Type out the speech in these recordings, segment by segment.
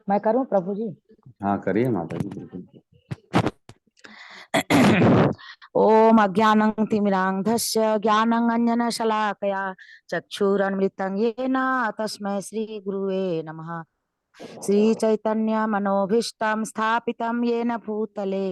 मैं करूं प्रभु जी? हाँ करिए माता जी, बिल्कुल। ओम अज्ञानं तिमिरान्धस्य ज्ञानं अंजनशलाकया चक्षुरुन्मिलितं येन तस्मै श्री गुरुवे नमः। श्री चैतन्य मनोभीष्टं स्थापितं येन भूतले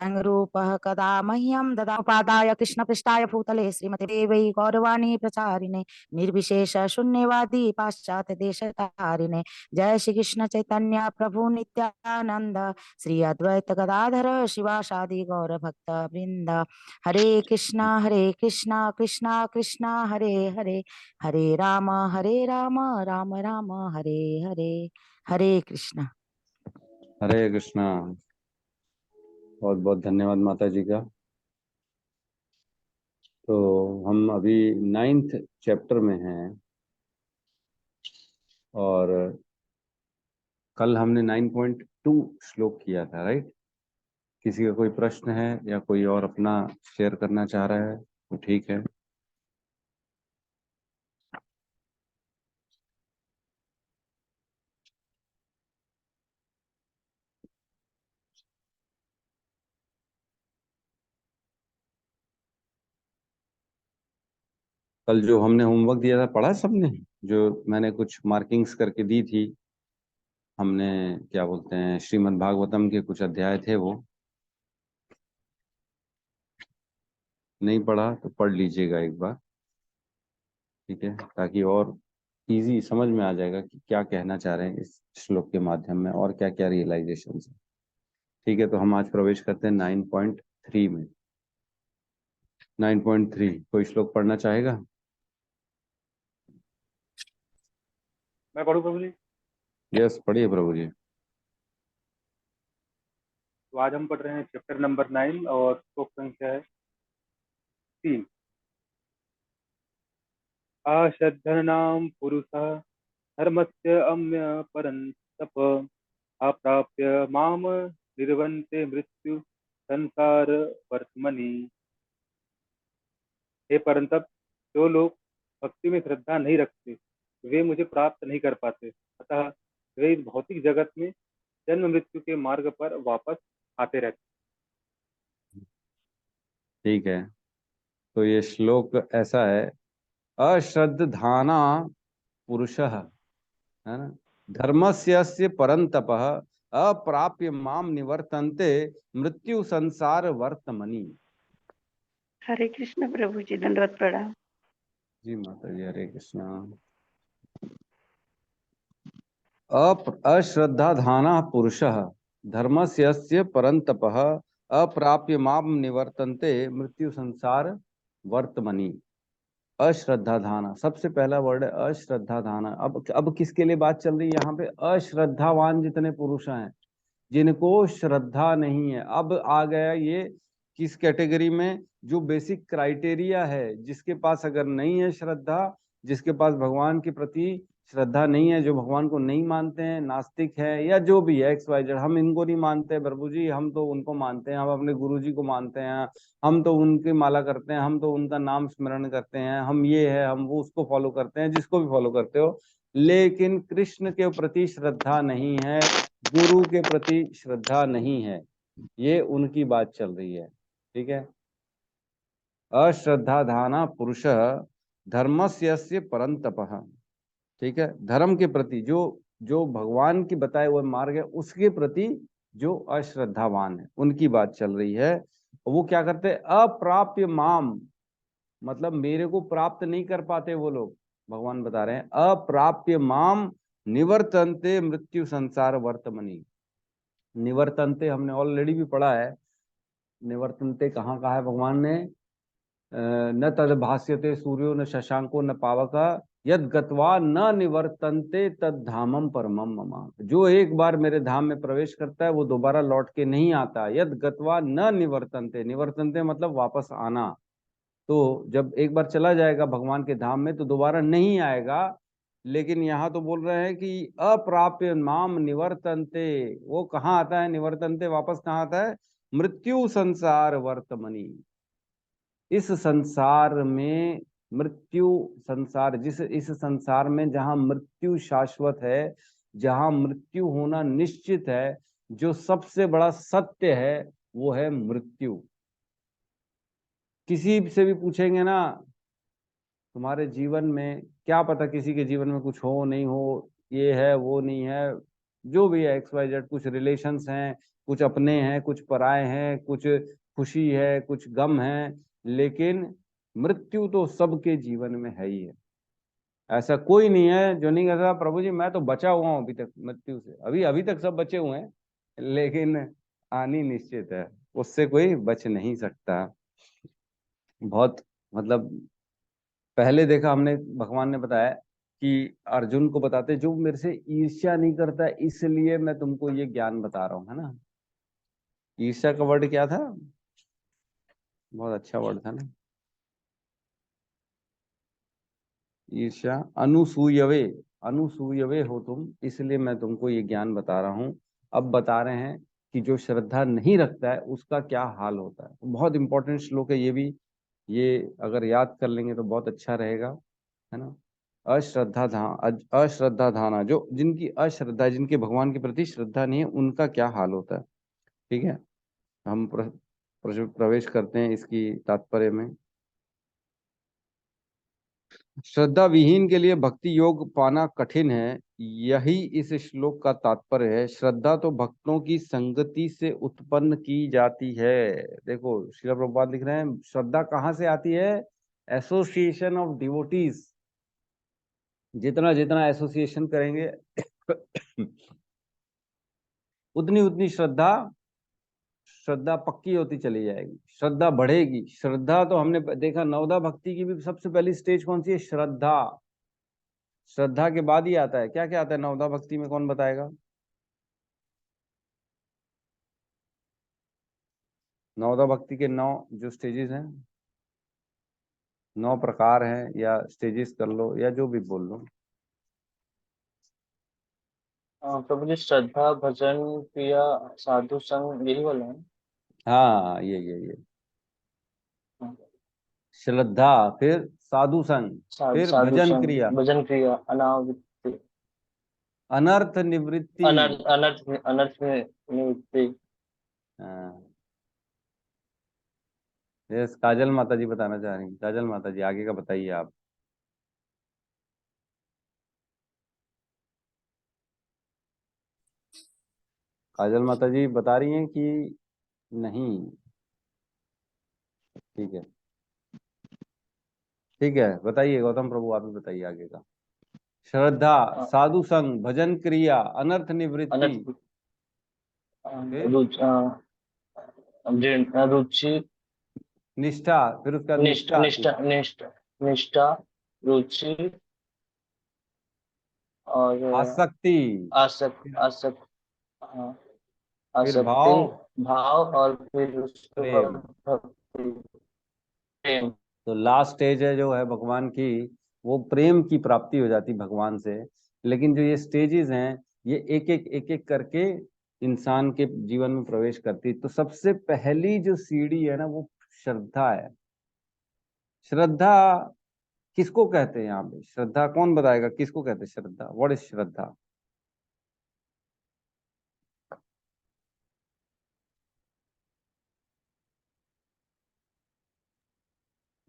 रूपः कदा मह्यं ददापादाय कृष्णपृष्ठाय भूतले श्रीमते देवै गौरवाणी प्रचारिणे निर्विशेष शून्यवादी पाश्चात्य देशतारिणे। जय श्री कृष्ण चैतन्य प्रभु नित्यानंद श्री अद्वैत गदाधर शिवासादि गौर भक्त वृंद। हरे कृष्णा कृष्णा कृष्णा हरे हरे, हरे राम राम राम हरे हरे। हरे कृष्णा। हरे कृष्णा। बहुत बहुत धन्यवाद माता जी का। तो हम अभी 9th चैप्टर में हैं और कल हमने 9.2 श्लोक किया था, राइट? किसी का कोई प्रश्न है या कोई और अपना शेयर करना चाह रहा है तो ठीक है। कल जो हमने होमवर्क दिया था पढ़ा सबने? जो मैंने कुछ मार्किंग्स करके दी थी, हमने क्या बोलते हैं, श्रीमद् भागवतम के कुछ अध्याय थे, वो नहीं पढ़ा तो पढ़ लीजिएगा एक बार, ठीक है? ताकि और इजी समझ में आ जाएगा कि क्या कहना चाह रहे हैं इस श्लोक के माध्यम में और क्या क्या रियलाइजेशन है। ठीक है, तो हम आज प्रवेश करते हैं 9.3 में। 9.3 कोई श्लोक पढ़ना चाहेगा? मैं पढ़ूं प्रभु जी? यस, पढ़िए प्रभु जी। तो आज हम पढ़ रहे हैं चैप्टर नंबर 9 और श्लोक संख्या है 3। अश्रद्धनां पुरुषः धर्मस्य अम्य परन्तप अप्राप्य माम निर्वन्ते मृत्यु संसार वर्तमनि। हे परंतप, जो लोग भक्ति में श्रद्धा नहीं रखते वे मुझे प्राप्त नहीं कर पाते, अतः वे इस भौतिक जगत में जन्म मृत्यु के मार्ग पर वापस आते रहते। ठीक है, तो ये श्लोक ऐसा है, अश्रद्धाना पुरुषः, है ना, धर्मस्य परन्तपः अप्राप्य माम निवर्तन्ते मृत्यु संसार वर्तमनि। हरे कृष्ण प्रभु जी, दंडवत प्रणाम। जी माता जी, हरे कृष्णा। अश्रद्धाधानः पुरुषः धर्मस्य परन्तपः अप्राप्य माम निवर्तन्ते मृत्यु संसार वर्तमनि। अश्रद्धाधाना, सबसे पहला वर्ड है अश्रद्धाधाना। अब किसके लिए बात चल रही है यहाँ पे? अश्रद्धावान जितने पुरुष हैं, जिनको श्रद्धा नहीं है। अब आ गया ये किस कैटेगरी में? जो बेसिक क्राइटेरिया है, जिसके पास अगर नहीं है श्रद्धा, जिसके पास भगवान के प्रति श्रद्धा नहीं है, जो भगवान को नहीं मानते हैं, नास्तिक है या जो भी है, एक्स वाई जेड। हम इनको नहीं मानते प्रभु जी, हम तो उनको मानते हैं, हम अपने गुरु जी को मानते हैं, हम तो उनकी माला करते हैं, हम तो उनका नाम स्मरण करते हैं, हम ये है, हम वो, उसको फॉलो करते हैं, जिसको भी फॉलो करते हो, लेकिन कृष्ण के प्रति श्रद्धा नहीं है, गुरु के प्रति श्रद्धा नहीं है, ये उनकी बात चल रही है। ठीक है, अश्रद्धाधाना पुरुष धर्मस्य परन्तपः। ठीक है, धर्म के प्रति, जो जो भगवान की बताए हुए मार्ग है उसके प्रति जो अश्रद्धावान है, उनकी बात चल रही है। वो क्या करते हैं? अप्राप्य माम, मतलब मेरे को प्राप्त नहीं कर पाते वो लोग। भगवान बता रहे हैं अप्राप्य माम निवर्तन्ते मृत्यु संसार वर्तमनि। निवर्तन्ते हमने ऑलरेडी भी पढ़ा है। निवर्तन्ते कहाँ कहा है भगवान ने? न तद भास्यते सूर्यो न शशांको न पावक यद गत्वा न निवर्तन्ते तद धामम परमम मम। जो एक बार मेरे धाम में प्रवेश करता है वो दोबारा लौट के नहीं आता। यद गत्वा न निवर्तन्ते, निवर्तन्ते मतलब वापस आना। तो जब एक बार चला जाएगा भगवान के धाम में तो दोबारा नहीं आएगा। लेकिन यहाँ तो बोल रहे हैं कि अप्राप्य माम निवर्तन्ते, वो कहाँ आता है? निवर्तन्ते वापस कहाँ आता है? मृत्यु संसार वर्तमनि। इस संसार में मृत्यु, संसार जिस इस संसार में जहां मृत्यु शाश्वत है, जहां मृत्यु होना निश्चित है, जो सबसे बड़ा सत्य है वो है मृत्यु। किसी से भी पूछेंगे ना तुम्हारे जीवन में, क्या पता किसी के जीवन में कुछ हो नहीं हो, ये है वो नहीं है, जो भी है एक्स वाई जेड, कुछ रिलेशंस हैं, कुछ अपने हैं, कुछ पराए हैं, कुछ खुशी है, कुछ गम है, लेकिन मृत्यु तो सबके जीवन में है ही है। ऐसा कोई नहीं है जो नहीं कहता प्रभु जी मैं तो बचा हुआ हूं अभी तक मृत्यु से, अभी अभी तक सब बचे हुए हैं, लेकिन आनी निश्चित है, उससे कोई बच नहीं सकता। बहुत मतलब पहले देखा हमने, भगवान ने बताया कि अर्जुन को बताते जो मेरे से ईर्ष्या नहीं करता इसलिए मैं तुमको ये ज्ञान बता रहा हूँ, है ना। ईर्ष्या का वर्ड क्या था, बहुत अच्छा वर्ड था ना, ईर्ष्या, अनुसूयवे, अनुसूयवे हो तुम, इसलिए मैं तुमको ये ज्ञान बता रहा हूँ। अब बता रहे हैं कि जो श्रद्धा नहीं रखता है उसका क्या हाल होता है। बहुत इंपॉर्टेंट श्लोक है ये भी, ये अगर याद कर लेंगे तो बहुत अच्छा रहेगा, है ना। अश्रद्धा धाना, जो जिनकी अश्रद्धा, जिनके भगवान के प्रति श्रद्धा नहीं है, उनका क्या हाल होता है। ठीक है, हम प्रवेश करते हैं इसकी तात्पर्य में। श्रद्धा विहीन के लिए भक्ति योग पाना कठिन है, यही इस श्लोक का तात्पर्य है। श्रद्धा तो भक्तों की संगति से उत्पन्न की जाती है। देखो श्रील प्रभुपाद लिख रहे हैं श्रद्धा कहाँ से आती है, एसोसिएशन ऑफ डिवोटीज। जितना जितना एसोसिएशन करेंगे उतनी उतनी श्रद्धा, श्रद्धा पक्की होती चली जाएगी, श्रद्धा बढ़ेगी। श्रद्धा तो हमने देखा नवदा भक्ति की भी सबसे पहली स्टेज कौन सी है, श्रद्धा। श्रद्धा के बाद ही आता है, क्या क्या आता है नवदा भक्ति में, कौन बताएगा। नवदा भक्ति के 9 जो स्टेजेस हैं, 9 प्रकार हैं, या स्टेजेस कर लो या जो भी बोल लो। प्रभु जी श्रद्धा भजन क्रिया साधु संग यही वाला है। हाँ ये हाँ, श्रद्धा, फिर साधु संग, फिर साधु भजन संग क्रिया, भजन क्रिया अनावृत्ति अनर्थ निवृत्ति। अनर्थ अनर्थ अनर्थ में निवृत्ति। हाँ, यस, काजल माता जी बताना चाह रही हैं। काजल माता जी आगे का बताइए आप। काजल माता जी बता रही हैं कि नहीं। ठीक है, ठीक है, बताइए गौतम प्रभु, आप भी बताइए आगे का। श्रद्धा, साधु संग, भजन क्रिया, अनर्थ निवृत्ति, अनर्थ फिर रुचि निष्ठा, फिर उसका निष्ठा निष्ठा आती निष्ठा है। निष्ठा निष्ठा रुचि और आसक्ति, आसक्त आसक्त हाँ, फिर आसक्ति भाव, भाव और फिर उसके प्रेम। बाद भक्ति प्रेम। तो लास्ट स्टेज है जो है भगवान की, वो प्रेम की प्राप्ति हो जाती भगवान से। लेकिन जो ये स्टेजेस हैं, ये एक एक करके इंसान के जीवन में प्रवेश करती। तो सबसे पहली जो सीढ़ी है ना वो श्रद्धा है। श्रद्धा किसको कहते हैं, यहाँ पे श्रद्धा कौन बताएगा, किसको कहते हैं श्रद्धा, व्हाट इज श्रद्धा।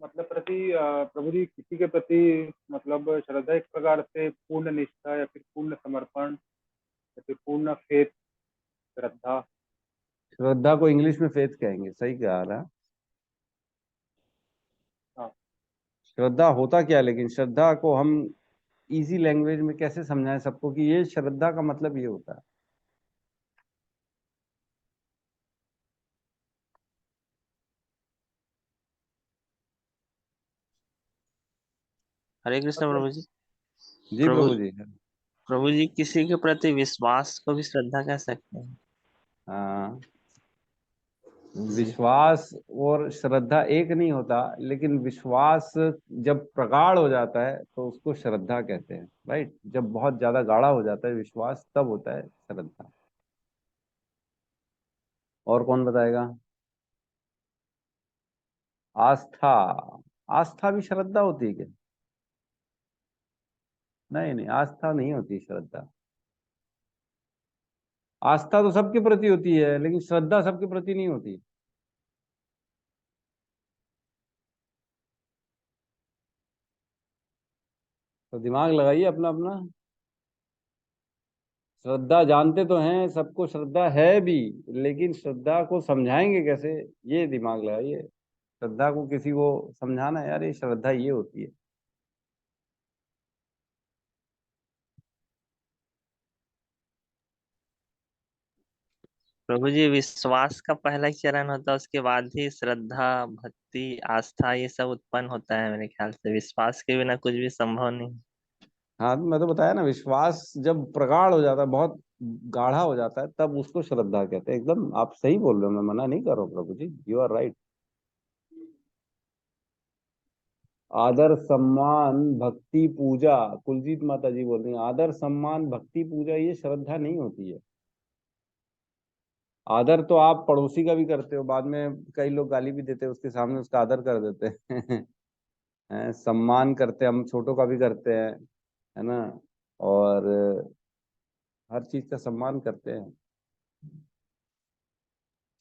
मतलब प्रभु जी किसी के प्रति मतलब श्रद्धा एक प्रकार से पूर्ण निष्ठा या फिर पूर्ण समर्पण या फिर पूर्ण फेथ, श्रद्धा। श्रद्धा को इंग्लिश में फेथ कहेंगे, सही कहा रहा। हाँ। श्रद्धा होता क्या है, लेकिन श्रद्धा को हम इजी लैंग्वेज में कैसे समझाएं सबको कि ये श्रद्धा का मतलब ये होता है। हरे कृष्ण मतलब प्रभु जी। जी प्रभु प्रभु जी। प्रभु जी किसी के प्रति विश्वास को भी श्रद्धा कह सकते हैं। हाँ, जी। विश्वास और श्रद्धा एक नहीं होता, लेकिन विश्वास जब प्रगाढ़ हो जाता है तो उसको श्रद्धा कहते हैं, राइट। जब बहुत ज्यादा गाढ़ा हो जाता है विश्वास, तब होता है श्रद्धा। और कौन बताएगा। आस्था, आस्था भी श्रद्धा होती है क्या? नहीं नहीं, आस्था नहीं होती श्रद्धा। आस्था तो सबके प्रति होती है, लेकिन श्रद्धा सबके प्रति नहीं होती। तो दिमाग लगाइए अपना अपना। श्रद्धा जानते तो हैं, सबको श्रद्धा है भी, लेकिन श्रद्धा को समझाएंगे कैसे, ये दिमाग लगाइए। श्रद्धा को किसी को समझाना है, यार ये श्रद्धा ये होती है। प्रभु जी, विश्वास का पहला चरण होता है, उसके बाद ही श्रद्धा, भक्ति, आस्था ये सब उत्पन्न होता है। मेरे ख्याल से विश्वास के बिना कुछ भी संभव नहीं। हाँ, मैं तो बताया ना, विश्वास जब प्रगाढ़ हो जाता है, बहुत गाढ़ा हो जाता है, तब उसको श्रद्धा कहते हैं। एकदम आप सही बोल रहे हो, मैं मना नहीं कर रहा हूँ प्रभु जी, यू आर राइट। आदर सम्मान भक्ति पूजा, कुलजीत माता जी बोल रही हैं, आदर सम्मान भक्ति पूजा ये श्रद्धा नहीं होती है। आदर तो आप पड़ोसी का भी करते हो, बाद में कई लोग गाली भी देते हैं उसके सामने, उसका आदर कर देते हैं। सम्मान करते हैं, हम छोटों का भी करते हैं, है ना। और हर चीज का सम्मान करते हैं।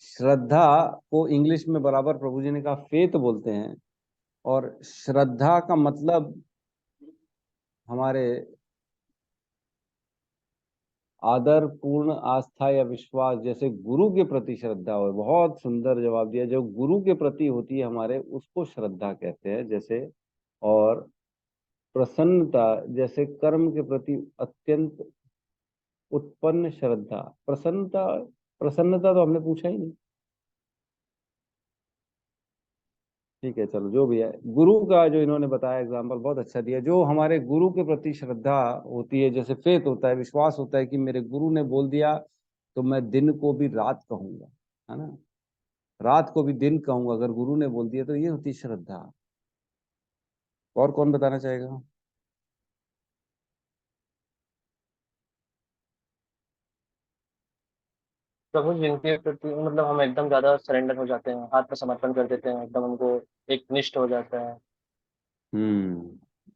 श्रद्धा को इंग्लिश में बराबर प्रभु जी ने कहा फेथ बोलते हैं। और श्रद्धा का मतलब हमारे आदर पूर्ण आस्था या विश्वास, जैसे गुरु के प्रति श्रद्धा हो। बहुत सुंदर जवाब दिया। जो गुरु के प्रति होती है हमारे, उसको श्रद्धा कहते हैं। जैसे और प्रसन्नता, जैसे कर्म के प्रति अत्यंत उत्पन्न श्रद्धा। प्रसन्नता, प्रसन्नता तो हमने पूछा ही नहीं। ठीक है, चलो जो भी है, गुरु का जो इन्होंने बताया एग्जाम्पल बहुत अच्छा दिया। जो हमारे गुरु के प्रति श्रद्धा होती है, जैसे फेथ होता है, विश्वास होता है कि मेरे गुरु ने बोल दिया तो मैं दिन को भी रात कहूंगा, है ना। रात को भी दिन कहूंगा, अगर गुरु ने बोल दिया तो ये होती श्रद्धा। और कौन बताना चाहेगा? प्रभु जिनके प्रति मतलब हम एकदम ज्यादा सरेंडर हो जाते हैं, आत्मसमर्पण कर देते हैं, एकदम उनको एक निष्ठ हो जाता है।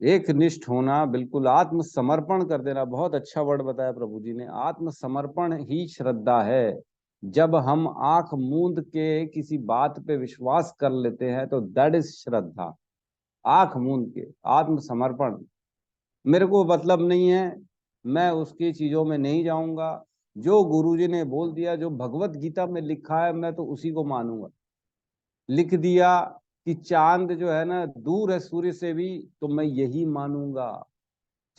एक निष्ठ होना, बिल्कुल आत्मसमर्पण कर देना। बहुत अच्छा वर्ड बताया प्रभु जी ने, आत्मसमर्पण ही श्रद्धा है। जब हम आंख मूंद के किसी बात पे विश्वास कर लेते हैं तो दैट इज श्रद्धा। आंख मूंद के आत्मसमर्पण, मेरे को मतलब नहीं है, मैं उसकी चीजों में नहीं जाऊंगा, जो गुरुजी ने बोल दिया, जो भगवत गीता में लिखा है, मैं तो उसी को मानूंगा। लिख दिया कि चांद जो है ना दूर है सूर्य से भी, तो मैं यही मानूंगा।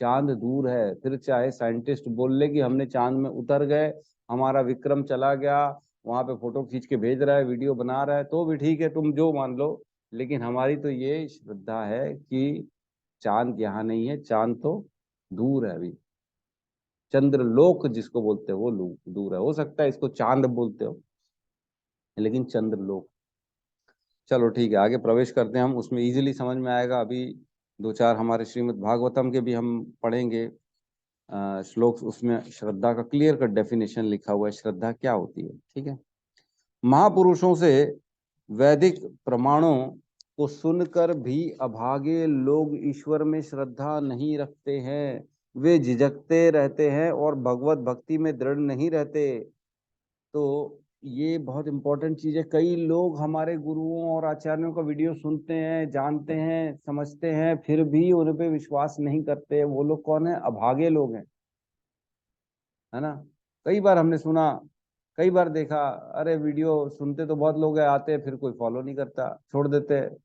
चांद दूर है, फिर चाहे साइंटिस्ट बोल ले कि हमने चांद में उतर गए, हमारा विक्रम चला गया, वहां पे फोटो खींच के भेज रहा है, वीडियो बना रहा है, तो भी ठीक है, तुम जो मान लो। लेकिन हमारी तो ये श्रद्धा है कि चांद यहाँ नहीं है, चांद तो दूर है अभी। चंद्रलोक जिसको बोलते हैं वो दूर है। हो सकता है इसको चांद बोलते हो, लेकिन चंद्रलोक। चलो ठीक है, आगे प्रवेश करते हैं हम, उसमें इजीली समझ में आएगा। अभी दो चार हमारे श्रीमद् भागवतम के भी हम पढ़ेंगे श्लोक, उसमें श्रद्धा का क्लियर कट डेफिनेशन लिखा हुआ है, श्रद्धा क्या होती है। ठीक है। महापुरुषों से वैदिक प्रमाणों को सुनकर भी अभागे लोग ईश्वर में श्रद्धा नहीं रखते हैं। वे झिझकते रहते हैं और भगवत भक्ति में दृढ़ नहीं रहते। तो ये बहुत इंपॉर्टेंट चीज है। कई लोग हमारे गुरुओं और आचार्यों का वीडियो सुनते हैं, जानते हैं, समझते हैं, फिर भी उन पे विश्वास नहीं करते। वो लोग कौन है? अभागे लोग हैं, है ना। कई बार हमने सुना, कई बार देखा, अरे वीडियो सुनते तो बहुत लोग हैं, आते हैं, फिर कोई फॉलो नहीं करता, छोड़ देते हैं।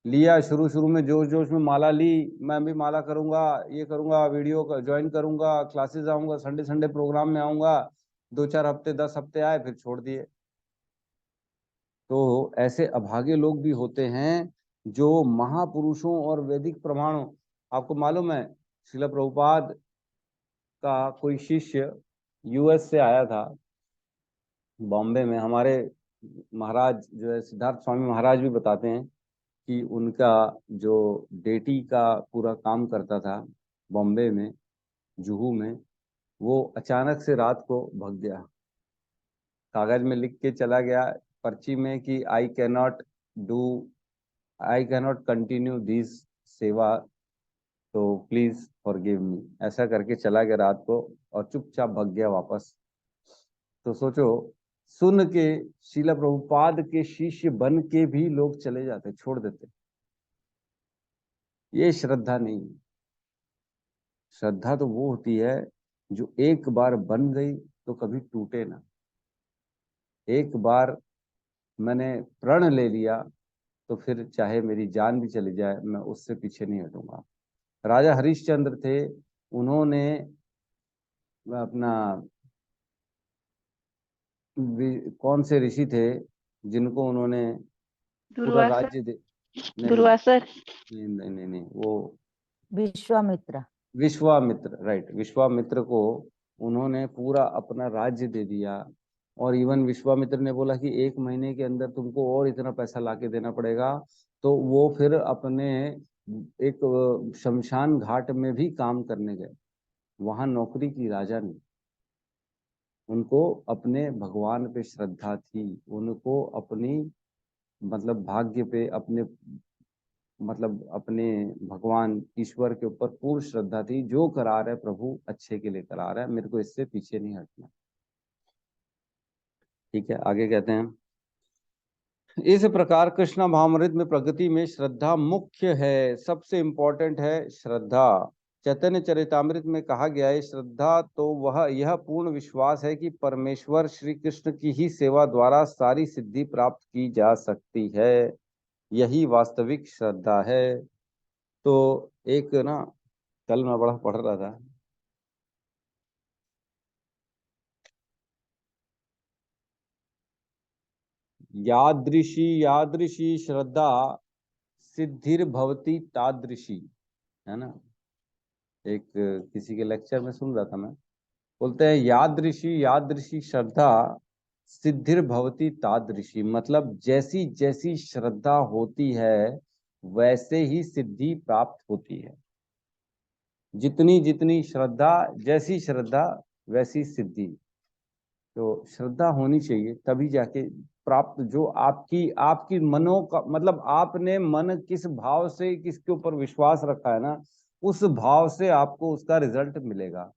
लिया शुरू शुरू में जोश जोश में माला ली, मैं भी माला करूंगा, ये करूंगा, वीडियो ज्वाइन करूंगा, क्लासेस आऊंगा, संडे संडे प्रोग्राम में आऊंगा। दो चार हफ्ते, 10 हफ्ते आए, फिर छोड़ दिए। तो ऐसे अभागे लोग भी होते हैं जो महापुरुषों और वैदिक प्रमाणों, आपको मालूम है श्रील प्रभुपाद का कोई शिष्य यूएस से आया था, बॉम्बे में। हमारे महाराज जो है सिद्धार्थ स्वामी महाराज भी बताते हैं कि उनका जो डेटी का पूरा काम करता था बॉम्बे में, जुहू में, वो अचानक से रात को भग गया। कागज में लिख के चला गया पर्ची में कि I can not do I cannot continue this सेवा, तो प्लीज फॉरगिव मी। ऐसा करके चला गया रात को और चुपचाप भाग गया वापस। तो सोचो, सुन के शीला प्रभुपाद के शिष्य बन के भी लोग चले जाते, छोड़ देते। ये श्रद्धा नहीं है। श्रद्धा तो वो होती है जो एक बार बन गई तो कभी टूटे ना। एक बार मैंने प्रण ले लिया तो फिर चाहे मेरी जान भी चली जाए, मैं उससे पीछे नहीं हटूंगा। राजा हरिश्चंद्र थे, उन्होंने अपना कौन से ऋषि थे जिनको उन्होंने पूरा दुर्वासा राज्य दे, नहीं दुर्वासर नहीं नहीं नहीं नहीं, वो विश्वामित्र। विश्वामित्र, राइट, विश्वामित्र को उन्होंने पूरा अपना राज्य दे दिया। और इवन विश्वामित्र ने बोला कि 1 महीने के अंदर तुमको और इतना पैसा लाके देना पड़ेगा। तो वो फिर अपने एक शमशान घाट में भी काम करने गए, वहां नौकरी की राजा ने। उनको अपने भगवान पे श्रद्धा थी, उनको अपनी मतलब भाग्य पे, अपने मतलब अपने भगवान ईश्वर के ऊपर पूर्ण श्रद्धा थी। जो करा रहा है प्रभु अच्छे के लिए करा रहा है, मेरे को इससे पीछे नहीं हटना। ठीक है, आगे कहते हैं, इस प्रकार कृष्णा भावमृत में प्रगति में श्रद्धा मुख्य है, सबसे इंपॉर्टेंट है श्रद्धा। चैतन्य चरितामृत में कहा गया है, श्रद्धा तो वह यह पूर्ण विश्वास है कि परमेश्वर श्री कृष्ण की ही सेवा द्वारा सारी सिद्धि प्राप्त की जा सकती है, यही वास्तविक श्रद्धा है। तो एक ना, कल मैं बड़ा पढ़ रहा था, यादृशी यादृशी श्रद्धा सिद्धिर भवती तादृशी, है ना। एक किसी के लेक्चर में सुन रहा था मैं, बोलते हैं यादृशी यादृशी श्रद्धा सिद्धिर भवती तादृशी, मतलब जैसी जैसी श्रद्धा होती है वैसे ही सिद्धि प्राप्त होती है। जितनी जितनी श्रद्धा, जैसी श्रद्धा वैसी सिद्धि। तो श्रद्धा होनी चाहिए तभी जाके प्राप्त, जो आपकी आपकी मनो का मतलब आपने मन किस भाव से किसके ऊपर विश्वास रखा है ना, उस भाव से आपको उसका रिजल्ट मिलेगा।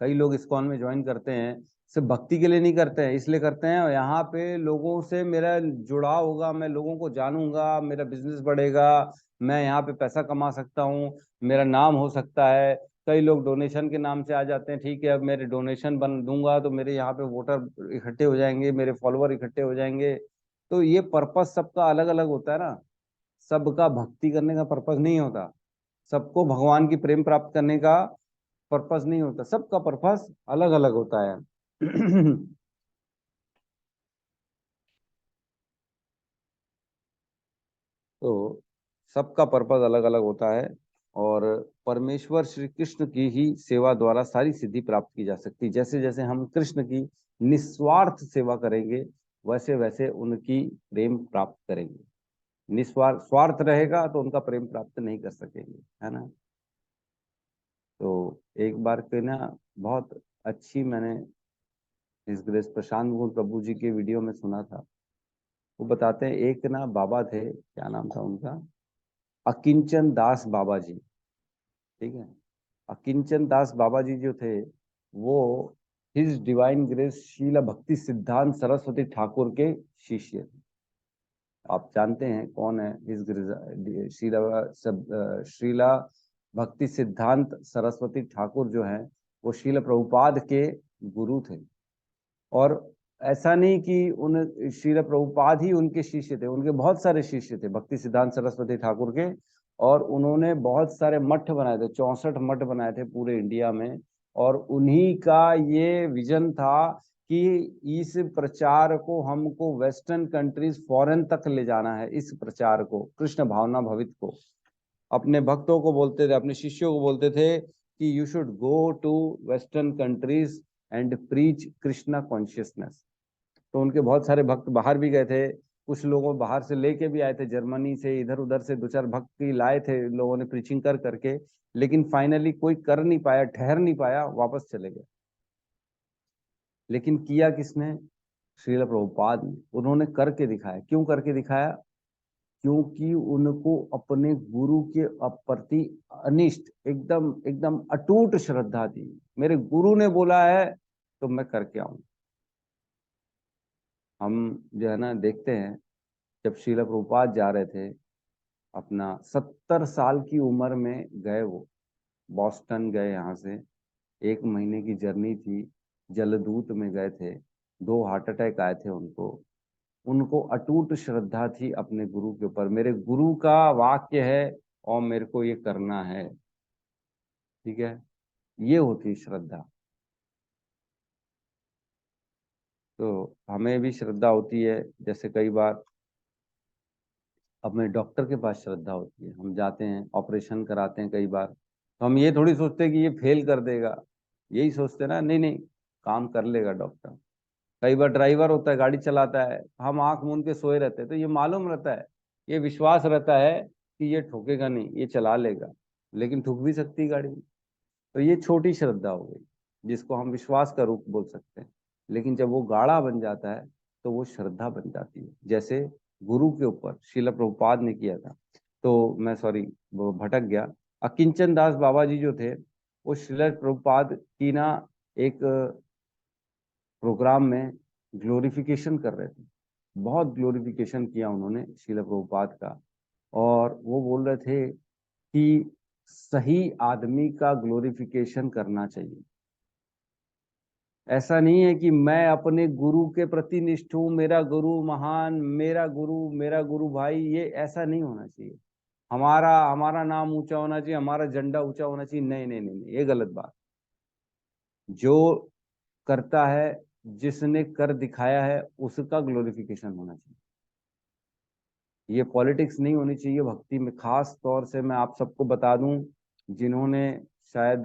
कई लोग इस्कॉन में ज्वाइन करते हैं, सिर्फ भक्ति के लिए नहीं करते हैं, इसलिए करते हैं और यहाँ पे लोगों से मेरा जुड़ाव होगा, मैं लोगों को जानूंगा, मेरा बिजनेस बढ़ेगा, मैं यहाँ पे पैसा कमा सकता हूँ, मेरा नाम हो सकता है। कई लोग डोनेशन के नाम से आ जाते हैं, ठीक है अब मेरे डोनेशन बन दूंगा तो मेरे यहाँ पे वोटर इकट्ठे हो जाएंगे, मेरे फॉलोअर इकट्ठे हो जाएंगे। तो ये पर्पस सबका अलग अलग होता है ना, सबका भक्ति करने का पर्पस नहीं होता, सबको भगवान की प्रेम प्राप्त करने का पर्पस नहीं होता, सबका पर्पस अलग अलग होता है। तो सबका पर्पस अलग अलग होता है और परमेश्वर श्री कृष्ण की ही सेवा द्वारा सारी सिद्धि प्राप्त की जा सकती है। जैसे जैसे हम कृष्ण की निस्वार्थ सेवा करेंगे वैसे वैसे उनकी प्रेम प्राप्त करेंगे। निस्वार्थ स्वार्थ रहेगा तो उनका प्रेम प्राप्त नहीं कर सकेंगे, है ना। तो एक बार के ना बहुत अच्छी मैंने इस ग्रेस प्रशांत मुकुंद प्रभु जी के वीडियो में सुना था। वो बताते हैं एक ना बाबा थे, क्या नाम था उनका, अकिंचन दास बाबा जी। ठीक है, अकिंचन दास बाबा जी जो थे वो हिज डिवाइन ग्रेस शीला भक्ति सिद्धांत सरस्वती ठाकुर के शिष्य थे। आप जानते हैं कौन है हिज शीला भक्ति सिद्धांत सरस्वती ठाकुर जो है वो शीला प्रभुपाद के गुरु थे। और ऐसा नहीं कि उन श्रील प्रभुपाद ही उनके शिष्य थे, उनके बहुत सारे शिष्य थे भक्ति सिद्धांत सरस्वती ठाकुर के। और उन्होंने बहुत सारे मठ बनाए थे, 64 मठ बनाए थे पूरे इंडिया में। और उन्हीं का ये विजन था कि इस प्रचार को हमको वेस्टर्न कंट्रीज फॉरेन तक ले जाना है, इस प्रचार को, कृष्ण भावना भवित को। अपने भक्तों को बोलते थे, अपने शिष्यों को बोलते थे कि you should go to western countries and preach Krishna consciousness. तो उनके बहुत सारे भक्त बाहर भी गए थे, कुछ लोगों बाहर से लेके भी आए थे, जर्मनी से इधर उधर से 2-4 भक्त भी लाए थे लोगों ने प्रीचिंग कर करके। लेकिन फाइनली कोई कर नहीं पाया, ठहर नहीं पाया, वापस चले गए। लेकिन किया किसने? श्रील प्रभुपाद ने, उन्होंने करके दिखाया। क्यों करके दिखाया? क्योंकि उनको अपने गुरु के प्रति अनिष्ट एकदम एकदम अटूट श्रद्धा थी। मेरे गुरु ने बोला है तो मैं करके आऊं। हम जो है ना देखते हैं, जब श्रील प्रभुपाद जा रहे थे, अपना 70 साल की उम्र में गए, वो बॉस्टन गए, यहाँ से 1 महीने की जर्नी थी, जलदूत में गए थे, 2 हार्ट अटैक आए थे उनको। उनको अटूट श्रद्धा थी अपने गुरु के ऊपर, मेरे गुरु का वाक्य है और मेरे को ये करना है। ठीक है, ये होती श्रद्धा। तो हमें भी श्रद्धा होती है, जैसे कई बार अपने डॉक्टर के पास श्रद्धा होती है, हम जाते हैं ऑपरेशन कराते हैं कई बार, तो हम ये थोड़ी सोचते हैं कि ये फेल कर देगा, यही सोचते हैं ना, नहीं नहीं काम कर लेगा डॉक्टर। कई बार ड्राइवर होता है, गाड़ी चलाता है, हम आंख मूंद के सोए रहते हैं, तो ये मालूम रहता है, ये विश्वास रहता है कि ये ठोकेगा नहीं, ये चला लेगा, लेकिन ठुक भी सकती है गाड़ी। तो ये छोटी श्रद्धा हो गई, जिसको हम विश्वास का रूप बोल सकते हैं। लेकिन जब वो गाढ़ा बन जाता है तो वो श्रद्धा बन जाती है, जैसे गुरु के ऊपर श्रील प्रभुपाद ने किया था। तो मैं सॉरी, वो भटक गया। अकिंचन दास बाबा जी जो थे, वो श्रील प्रभुपाद की ना एक प्रोग्राम में ग्लोरिफिकेशन कर रहे थे, बहुत ग्लोरिफिकेशन किया उन्होंने श्रील प्रभुपाद का। और वो बोल रहे थे कि सही आदमी का ग्लोरिफिकेशन करना चाहिए। ऐसा नहीं है कि मैं अपने गुरु के प्रति निष्ठ हूं, मेरा गुरु महान, मेरा गुरु भाई, ये ऐसा नहीं होना चाहिए। हमारा हमारा नाम ऊंचा होना चाहिए, हमारा झंडा ऊंचा होना चाहिए, नहीं नहीं नहीं, नहीं, ये गलत बात। जो करता है, जिसने कर दिखाया है, उसका ग्लोरिफिकेशन होना चाहिए। ये पॉलिटिक्स नहीं होनी चाहिए भक्ति में। खास तौर से मैं आप सबको बता दूं, जिन्होंने शायद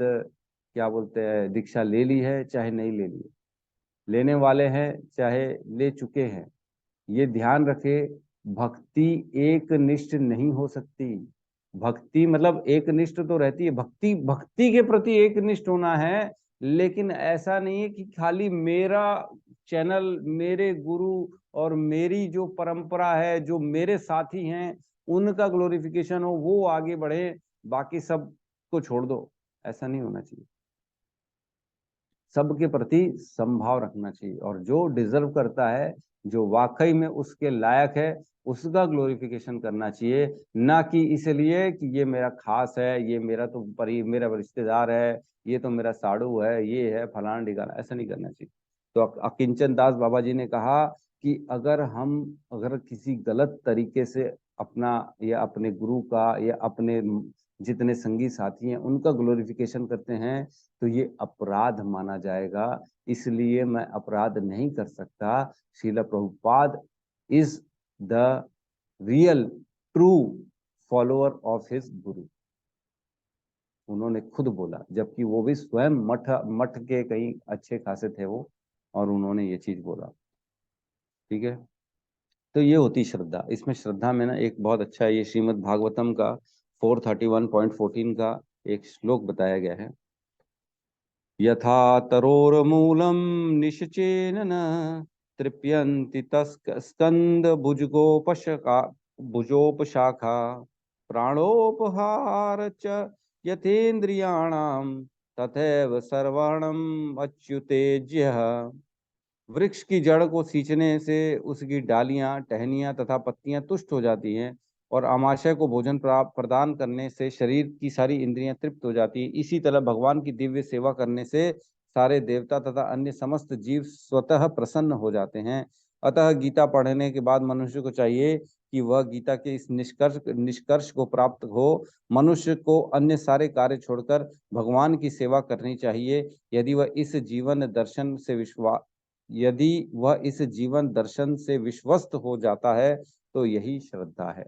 क्या बोलते हैं दीक्षा ले ली है चाहे नहीं ले ली, लेने वाले हैं चाहे ले चुके हैं, ये ध्यान रखे, भक्ति एक निष्ठ नहीं हो सकती। भक्ति मतलब एक निष्ठ तो रहती है, भक्ति भक्ति के प्रति एक निष्ठ होना है, लेकिन ऐसा नहीं है कि खाली मेरा चैनल, मेरे गुरु और मेरी जो परंपरा है, जो मेरे साथी हैं, उनका ग्लोरिफिकेशन हो, वो आगे बढ़े, बाकी सब को छोड़ दो। ऐसा नहीं होना चाहिए। सबके प्रति संभाव रखना चाहिए, और जो डिजर्व करता है, जो वाकई में उसके लायक है, उसका ग्लोरिफिकेशन करना चाहिए। ना कि इसलिए कि ये मेरा खास है, ये मेरा तो मेरा रिश्तेदार है, ये तो मेरा साड़ू है, ये है फलाना ढिकाना, ऐसा नहीं करना चाहिए। तो अकिंचन दास बाबा जी ने कहा कि अगर किसी गलत तरीके से अपना या अपने गुरु का या अपने जितने संगी साथी हैं उनका ग्लोरिफिकेशन करते हैं, तो ये अपराध माना जाएगा, इसलिए मैं अपराध नहीं कर सकता। Srila Prabhupada is the real true follower of his गुरु, उन्होंने खुद बोला, जबकि वो भी स्वयं मठ मठ के कहीं अच्छे खासे थे वो, और उन्होंने ये चीज बोला। ठीक है, तो ये होती श्रद्धा। इसमें श्रद्धा में ना एक बहुत अच्छा, ये श्रीमद् भागवतम का 431.14 का एक श्लोक बताया गया है। यथा तरोर्मूलम निश्चेन न तृप्यन्ति स्कंद भुजोपशाखा प्राणोपहार च यथेन्द्रियाणाम तथैव सर्वाणम अच्युतेज्यः। वृक्ष की जड़ को सींचने से उसकी डालियां, टहनियां तथा पत्तियां तुष्ट हो जाती हैं, और आमाशय को भोजन प्रदान करने से शरीर की सारी इंद्रियां तृप्त हो जाती हैं। इसी तरह भगवान की दिव्य सेवा करने से सारे देवता तथा अन्य समस्त जीव स्वतः प्रसन्न हो जाते हैं। अतः गीता पढ़ने के बाद मनुष्य को चाहिए कि वह गीता के इस निष्कर्ष को प्राप्त हो। मनुष्य को अन्य सारे कार्य छोड़कर भगवान की सेवा करनी चाहिए। यदि वह इस जीवन दर्शन से विश्वस्त हो जाता है तो यही श्रद्धा है।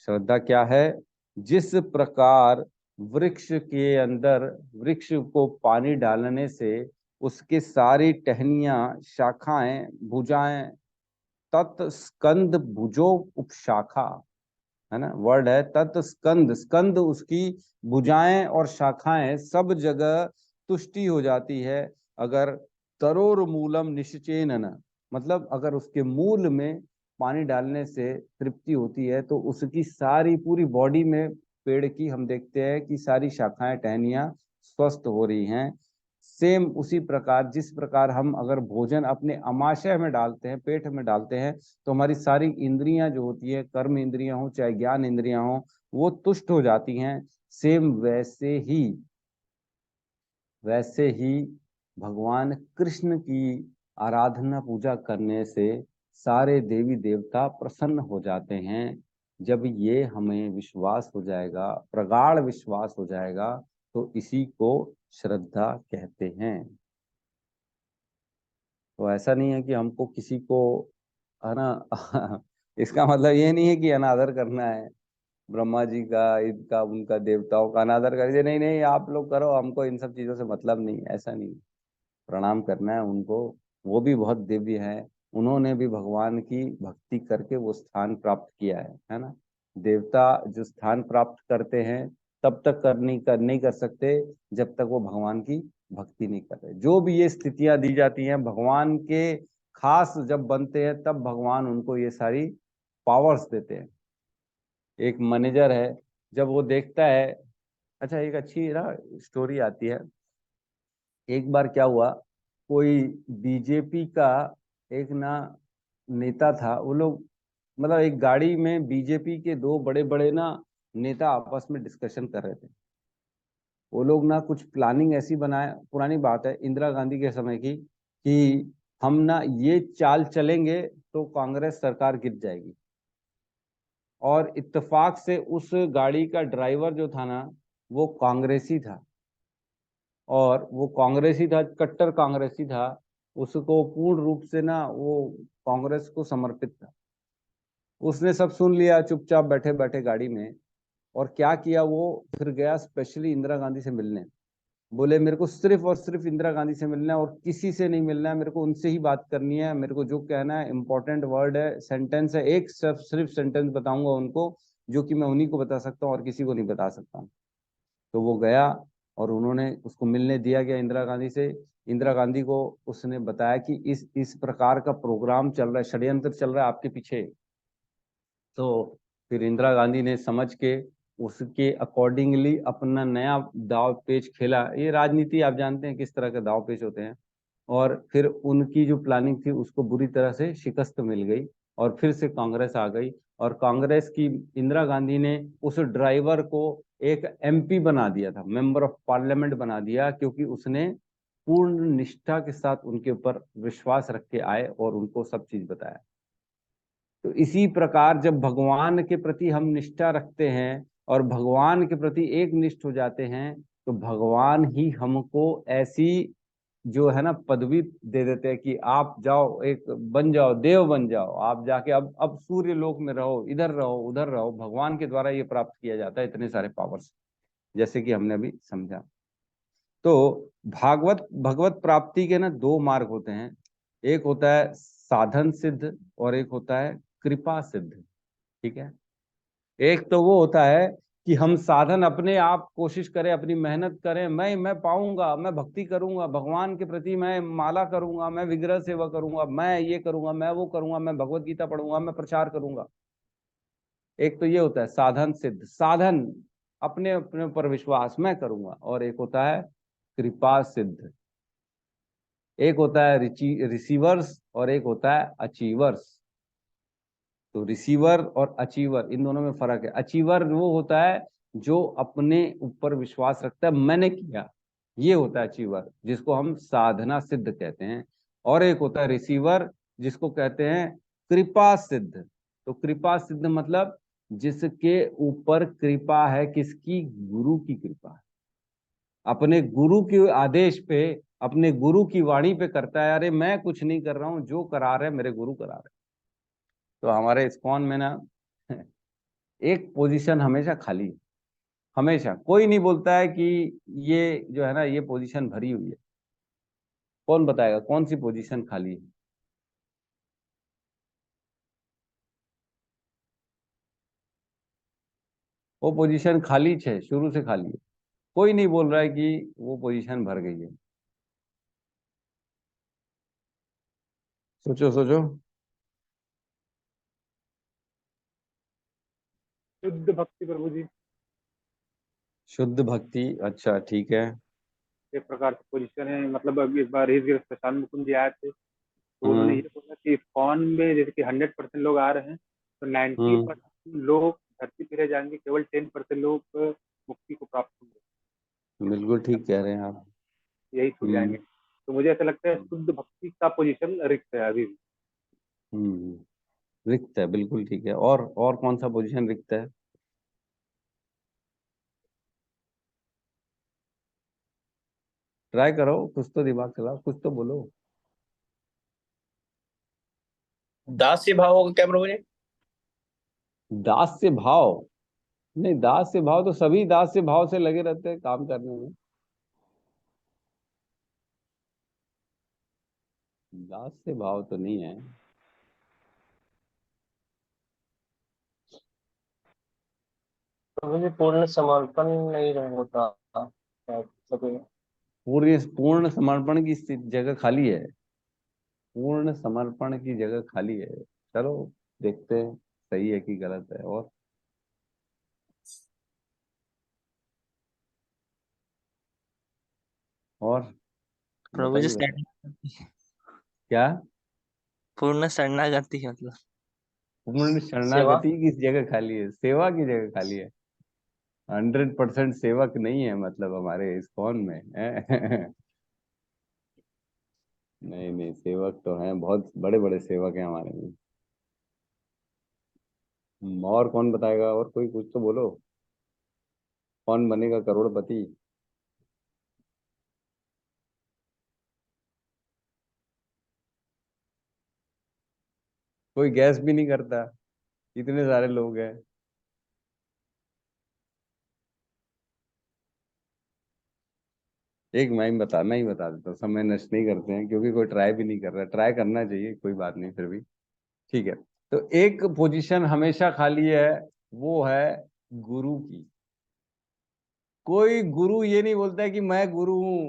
श्रद्धा क्या है? जिस प्रकार वृक्ष के अंदर वृक्ष को पानी डालने से उसके सारी टहनियां, शाखाएं, भुजाएं, तत्स्कंद भुजो उपशाखा, है ना वर्ड है, तत्स्कंद, स्कंद उसकी भुजाएं और शाखाएं सब जगह तुष्टि हो जाती है। अगर तरोर मूलम निश्चेन, मतलब अगर उसके मूल में पानी डालने से तृप्ति होती है तो उसकी सारी पूरी बॉडी में, पेड़ की हम देखते हैं कि सारी शाखाएं टहनियां स्वस्थ हो रही हैं। सेम उसी प्रकार जिस प्रकार हम अगर भोजन अपने आमाशय में डालते हैं, पेट में डालते हैं, तो हमारी सारी इंद्रियां जो होती है, कर्म इंद्रियां हो चाहे ज्ञान इंद्रियां हो, वो तुष्ट हो जाती हैं। सेम वैसे ही भगवान कृष्ण की आराधना पूजा करने से सारे देवी देवता प्रसन्न हो जाते हैं। जब ये हमें विश्वास हो जाएगा, प्रगाढ़ विश्वास हो जाएगा, तो इसी को श्रद्धा कहते हैं। तो ऐसा नहीं है कि हमको किसी को, है ना इसका मतलब ये नहीं है कि अनादर करना है ब्रह्मा जी का, इनका, उनका, देवताओं का अनादर करिए, नहीं नहीं आप लोग करो, हमको इन सब चीजों से मतलब नहीं, ऐसा नहीं। प्रणाम करना है उनको, वो भी बहुत दिव्य है, उन्होंने भी भगवान की भक्ति करके वो स्थान प्राप्त किया है ना। देवता जो स्थान प्राप्त करते हैं तब तक नहीं कर सकते जब तक वो भगवान की भक्ति नहीं कर रहे। जो भी ये स्थितियां दी जाती हैं भगवान के खास जब बनते हैं तब भगवान उनको ये सारी पावर्स देते हैं। एक मैनेजर है, जब वो देखता है, अच्छा एक अच्छी ना स्टोरी आती है। एक बार क्या हुआ, कोई बीजेपी का एक ना नेता था, वो लोग मतलब एक गाड़ी में बीजेपी के दो बड़े बड़े ना नेता आपस में डिस्कशन कर रहे थे। वो लोग ना कुछ प्लानिंग ऐसी बनाए, पुरानी बात है इंदिरा गांधी के समय की, कि हम ना ये चाल चलेंगे तो कांग्रेस सरकार गिर जाएगी। और इत्तेफाक से उस गाड़ी का ड्राइवर जो था ना वो कांग्रेसी था, और वो कांग्रेसी था, कट्टर कांग्रेसी था, उसको पूर्ण रूप से ना वो कांग्रेस को समर्पित था। उसने सब सुन लिया चुपचाप बैठे बैठे गाड़ी में, और क्या किया, वो फिर गया स्पेशली इंदिरा गांधी से मिलने। बोले मेरे को सिर्फ और सिर्फ इंदिरा गांधी से मिलना है और किसी से नहीं मिलना है, मेरे को उनसे ही बात करनी है, मेरे को जो कहना है इंपॉर्टेंट वर्ड है, सेंटेंस है, एक सिर्फ सेंटेंस बताऊंगा उनको जो कि मैं उन्हीं को बता सकता हूँ और किसी को नहीं बता सकता हूँ। तो वो गया और उन्होंने उसको मिलने दिया गया इंदिरा गांधी से। इंदिरा गांधी को उसने बताया कि इस प्रकार का प्रोग्राम चल रहा है, षड्यंत्र चल रहा है आपके पीछे। तो फिर इंदिरा गांधी ने समझ के उसके अकॉर्डिंगली अपना नया दाव पेच खेला। ये राजनीति आप जानते हैं किस तरह के दाव पेच होते हैं। और फिर उनकी जो प्लानिंग थी उसको बुरी तरह से शिकस्त मिल गई और फिर से कांग्रेस आ गई। और कांग्रेस की इंदिरा गांधी ने उस ड्राइवर को एक एमपी बना दिया था, मेंबर ऑफ पार्लियामेंट बना दिया, क्योंकि उसने पूर्ण निष्ठा के साथ उनके ऊपर विश्वास रख के आए और उनको सब चीज बताया। तो इसी प्रकार जब भगवान के प्रति हम निष्ठा रखते हैं और भगवान के प्रति एक निष्ठ हो जाते हैं तो भगवान ही हमको ऐसी जो है ना पदवी दे देते हैं कि आप जाओ, एक बन जाओ, देव बन जाओ, आप जाके अब सूर्य लोक में रहो, इधर रहो उधर रहो। भगवान के द्वारा ये प्राप्त किया जाता है इतने सारे पावर्स, जैसे कि हमने अभी समझा। तो भागवत भगवत प्राप्ति के ना दो मार्ग होते हैं, एक होता है साधन सिद्ध और एक होता है कृपा सिद्ध। ठीक है, एक तो वो होता है कि हम साधन अपने आप कोशिश करें, अपनी मेहनत करें, मैं पाऊंगा, मैं भक्ति करूंगा भगवान के प्रति, मैं माला करूंगा, मैं विग्रह सेवा करूंगा, मैं ये करूंगा, मैं वो करूंगा, मैं भगवत गीता पढ़ूंगा, मैं प्रचार करूंगा। एक तो ये होता है साधन सिद्ध, साधन अपने अपने ऊपर विश्वास मैं करूंगा। और एक होता है कृपा सिद्ध, एक होता है रिसीवर्स और एक होता है अचीवर्स। तो रिसीवर और अचीवर इन दोनों में फर्क है। अचीवर वो होता है जो अपने ऊपर विश्वास रखता है, मैंने किया, ये होता है अचीवर, जिसको हम साधना सिद्ध कहते हैं। और एक होता है रिसीवर, जिसको कहते हैं कृपा सिद्ध। तो कृपा सिद्ध मतलब जिसके ऊपर कृपा है, किसकी, गुरु की कृपा है, अपने गुरु के आदेश पे, अपने गुरु की वाणी पे करता है, अरे मैं कुछ नहीं कर रहा हूं, जो करा रहे मेरे गुरु करा रहे। तो हमारे इस्कॉन में ना एक पोजीशन हमेशा खाली है, हमेशा कोई नहीं बोलता है कि ये जो है ना ये पोजीशन भरी हुई है। कौन बताएगा कौन सी पोजीशन खाली है? वो पोजीशन खाली है, शुरू से खाली है, कोई नहीं बोल रहा है कि वो पोजीशन भर गई है। सोचो सोचो। शुद्ध भक्ति प्रभु जी। शुद्ध भक्ति, अच्छा ठीक है। एक प्रकार से पोजीशन है, मतलब अभी इस बार ऋषिकेश प्रशांत मुकुंद जी आए थे, तो उन्होंने ये हम्म बोला कि इस्कॉन में जैसे कि 100% लोग आ रहे हैं, तो 90% लोग धरती पे रह जाएंगे, केवल 10% लोग मुक्ति को प्राप्त होंगे, बिल्कुल ठीक कह रहे हैं आप। यही छूट जाएंगे। हम्म तो मुझे ऐसा लगता है शुद्ध भक्ति का पोजीशन रिक्त है अभी भी। रिक्त है, बिल्कुल ठीक है। और कौन सा पोजीशन रिक्त है? ट्राई करो, कुछ तो दिमाग चलाओ, कुछ तो बोलो। दास्य भाव होगा क्या प्रभु जी? दास्य भाव? नहीं, दास्य भाव तो सभी दास्य भाव से लगे रहते हैं काम करने में। दास्य भाव तो नहीं है। प्रभु जी पूर्ण समर्पण नहीं रह होता शायद सभी। पूर्ण पूर्ण समर्पण की जगह खाली है। पूर्ण समर्पण की जगह खाली है। चलो देखते हैं सही है कि गलत है। और प्रभु जी बताइए बताइए। शरणागति, क्या? पूर्ण शरणागति मतलब। पूर्ण सेवा। शरणागति की जगह खाली है, सेवा की जगह खाली है। 100% सेवक नहीं है मतलब हमारे इस्कॉन में है। नहीं नहीं, सेवक तो हैं, बहुत बड़े बड़े सेवक हैं हमारे में। और कौन बताएगा? और कोई कुछ तो बोलो। कौन बनेगा करोड़पति? कोई गैस भी नहीं करता, इतने सारे लोग हैं। एक मैं ही बता देता हूँ, समय नष्ट नहीं करते हैं क्योंकि कोई ट्राई भी नहीं कर रहा। ट्राई करना चाहिए, कोई बात नहीं, फिर भी ठीक है। तो एक पोजीशन हमेशा खाली है, वो है गुरु की। कोई गुरु ये नहीं बोलता है कि मैं गुरु हूं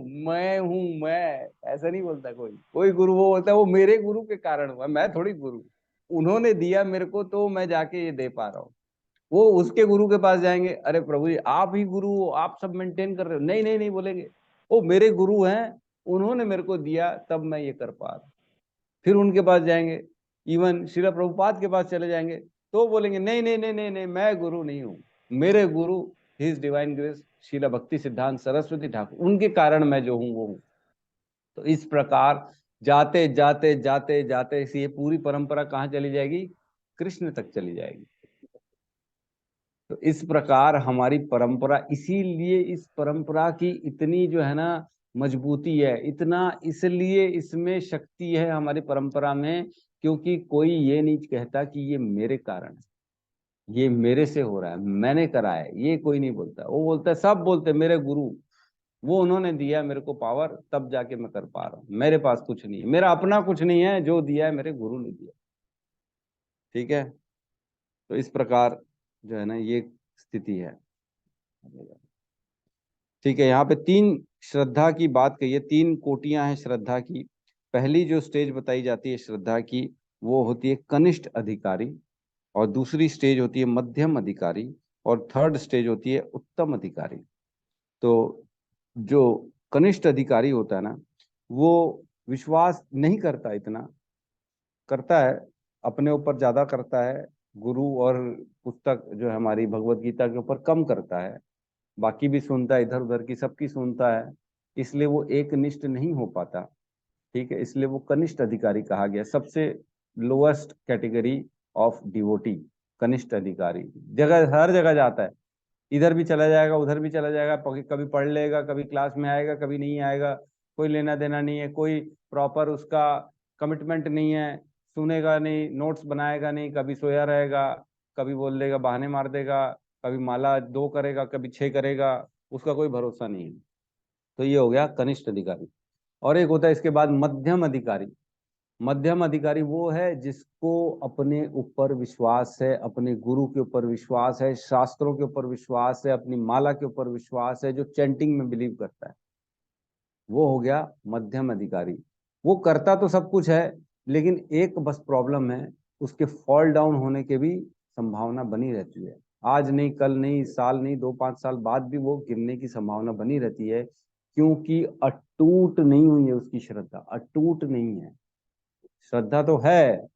मैं, ऐसा नहीं बोलता कोई। कोई गुरु वो बोलता है वो मेरे गुरु के कारण हुआ, मैं थोड़ी गुरु। उन्होंने दिया मेरे को तो मैं जाके ये दे पा रहा हूँ। वो उसके गुरु के पास जाएंगे, अरे प्रभु जी आप ही गुरु हो, आप सब मेंटेन कर रहे हो। नहीं नहीं नहीं बोलेंगे, वो मेरे गुरु हैं, उन्होंने मेरे को दिया तब मैं ये कर पा रहा हूँ। फिर उनके पास जाएंगे, इवन श्रील प्रभुपाद के पास चले जाएंगे, तो बोलेंगे नहीं नहीं नहीं नहीं नहीं, मैं गुरु नहीं हूँ। मेरे गुरु हिज डिवाइन ग्रेस शीला भक्ति सिद्धांत सरस्वती ठाकुर, उनके कारण मैं जो हूँ वो हूँ। तो इस प्रकार जाते जाते जाते जाते ये पूरी परंपरा कहाँ चली जाएगी? कृष्ण तक चली जाएगी। तो इस प्रकार हमारी परंपरा, इसीलिए इस परंपरा की इतनी जो है ना मजबूती है, इतना इसलिए इसमें शक्ति है हमारी परंपरा में, क्योंकि कोई ये नहीं कहता कि ये मेरे कारण है, ये मेरे से हो रहा है, मैंने करा है, ये कोई नहीं बोलता। वो बोलता है, सब बोलते हैं मेरे गुरु, वो उन्होंने दिया मेरे को पावर, तब जाके मैं कर पा रहा हूँ। मेरे पास कुछ नहीं है, मेरा अपना कुछ नहीं है, जो दिया है मेरे गुरु ने दिया। ठीक है, तो इस प्रकार जो है ना ये स्थिति है। ठीक है, यहाँ पे तीन श्रद्धा की बात कही है, तीन कोटियां हैं श्रद्धा की। पहली जो स्टेज बताई जाती है श्रद्धा की, वो होती है कनिष्ठ अधिकारी, और दूसरी स्टेज होती है मध्यम अधिकारी, और थर्ड स्टेज होती है उत्तम अधिकारी। तो जो कनिष्ठ अधिकारी होता है ना, वो विश्वास नहीं करता, इतना करता है अपने ऊपर ज्यादा करता है, गुरु और पुस्तक जो है हमारी भगवत गीता के ऊपर कम करता है। बाकी भी सुनता है, इधर उधर की सबकी सुनता है, इसलिए वो एक निष्ठ नहीं हो पाता। ठीक है, इसलिए वो कनिष्ठ अधिकारी कहा गया, सबसे लोएस्ट कैटेगरी ऑफ डिवोटी। कनिष्ठ अधिकारी जगह हर जगह जाता है, इधर भी चला जाएगा उधर भी चला जाएगा, कभी पढ़ लेगा, कभी क्लास में आएगा, कभी नहीं आएगा, कोई लेना देना नहीं है, कोई प्रॉपर उसका कमिटमेंट नहीं है, सुनेगा नहीं, नोट्स बनाएगा नहीं, कभी सोया रहेगा, कभी बोल देगा, बहाने मार देगा, कभी माला 2 करेगा, कभी 6 करेगा, उसका कोई भरोसा नहीं है। तो ये हो गया कनिष्ठ अधिकारी। और एक होता है इसके बाद मध्यम अधिकारी। मध्यम अधिकारी वो है जिसको अपने ऊपर विश्वास है, अपने गुरु के ऊपर विश्वास है, शास्त्रों के ऊपर विश्वास है, अपनी माला के ऊपर विश्वास है, जो चैंटिंग में बिलीव करता है, वो हो गया मध्यम अधिकारी। वो करता तो सब कुछ है, लेकिन एक बस प्रॉब्लम है, उसके फॉल डाउन होने के भी संभावना बनी रहती है। आज नहीं, कल नहीं, साल नहीं, 2-5 साल बाद भी वो गिरने की संभावना बनी रहती है, क्योंकि अटूट नहीं हुई है उसकी श्रद्धा, अटूट नहीं है। श्रद्धा तो है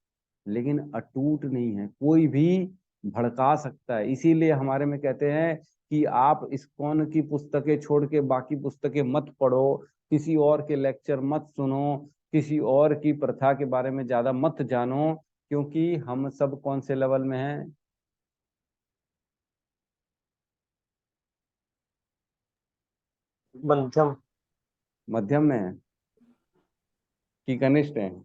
लेकिन अटूट नहीं है, कोई भी भड़का सकता है। इसीलिए हमारे में कहते हैं कि आप इस्कॉन की पुस्तकें छोड़ के बाकी पुस्तकें मत पढ़ो, किसी और के लेक्चर मत सुनो, किसी और की प्रथा के बारे में ज्यादा मत जानो, क्योंकि हम सब कौन से लेवल में हैं? मध्यम। मध्यम में हैं कि कनिष्ठ हैं?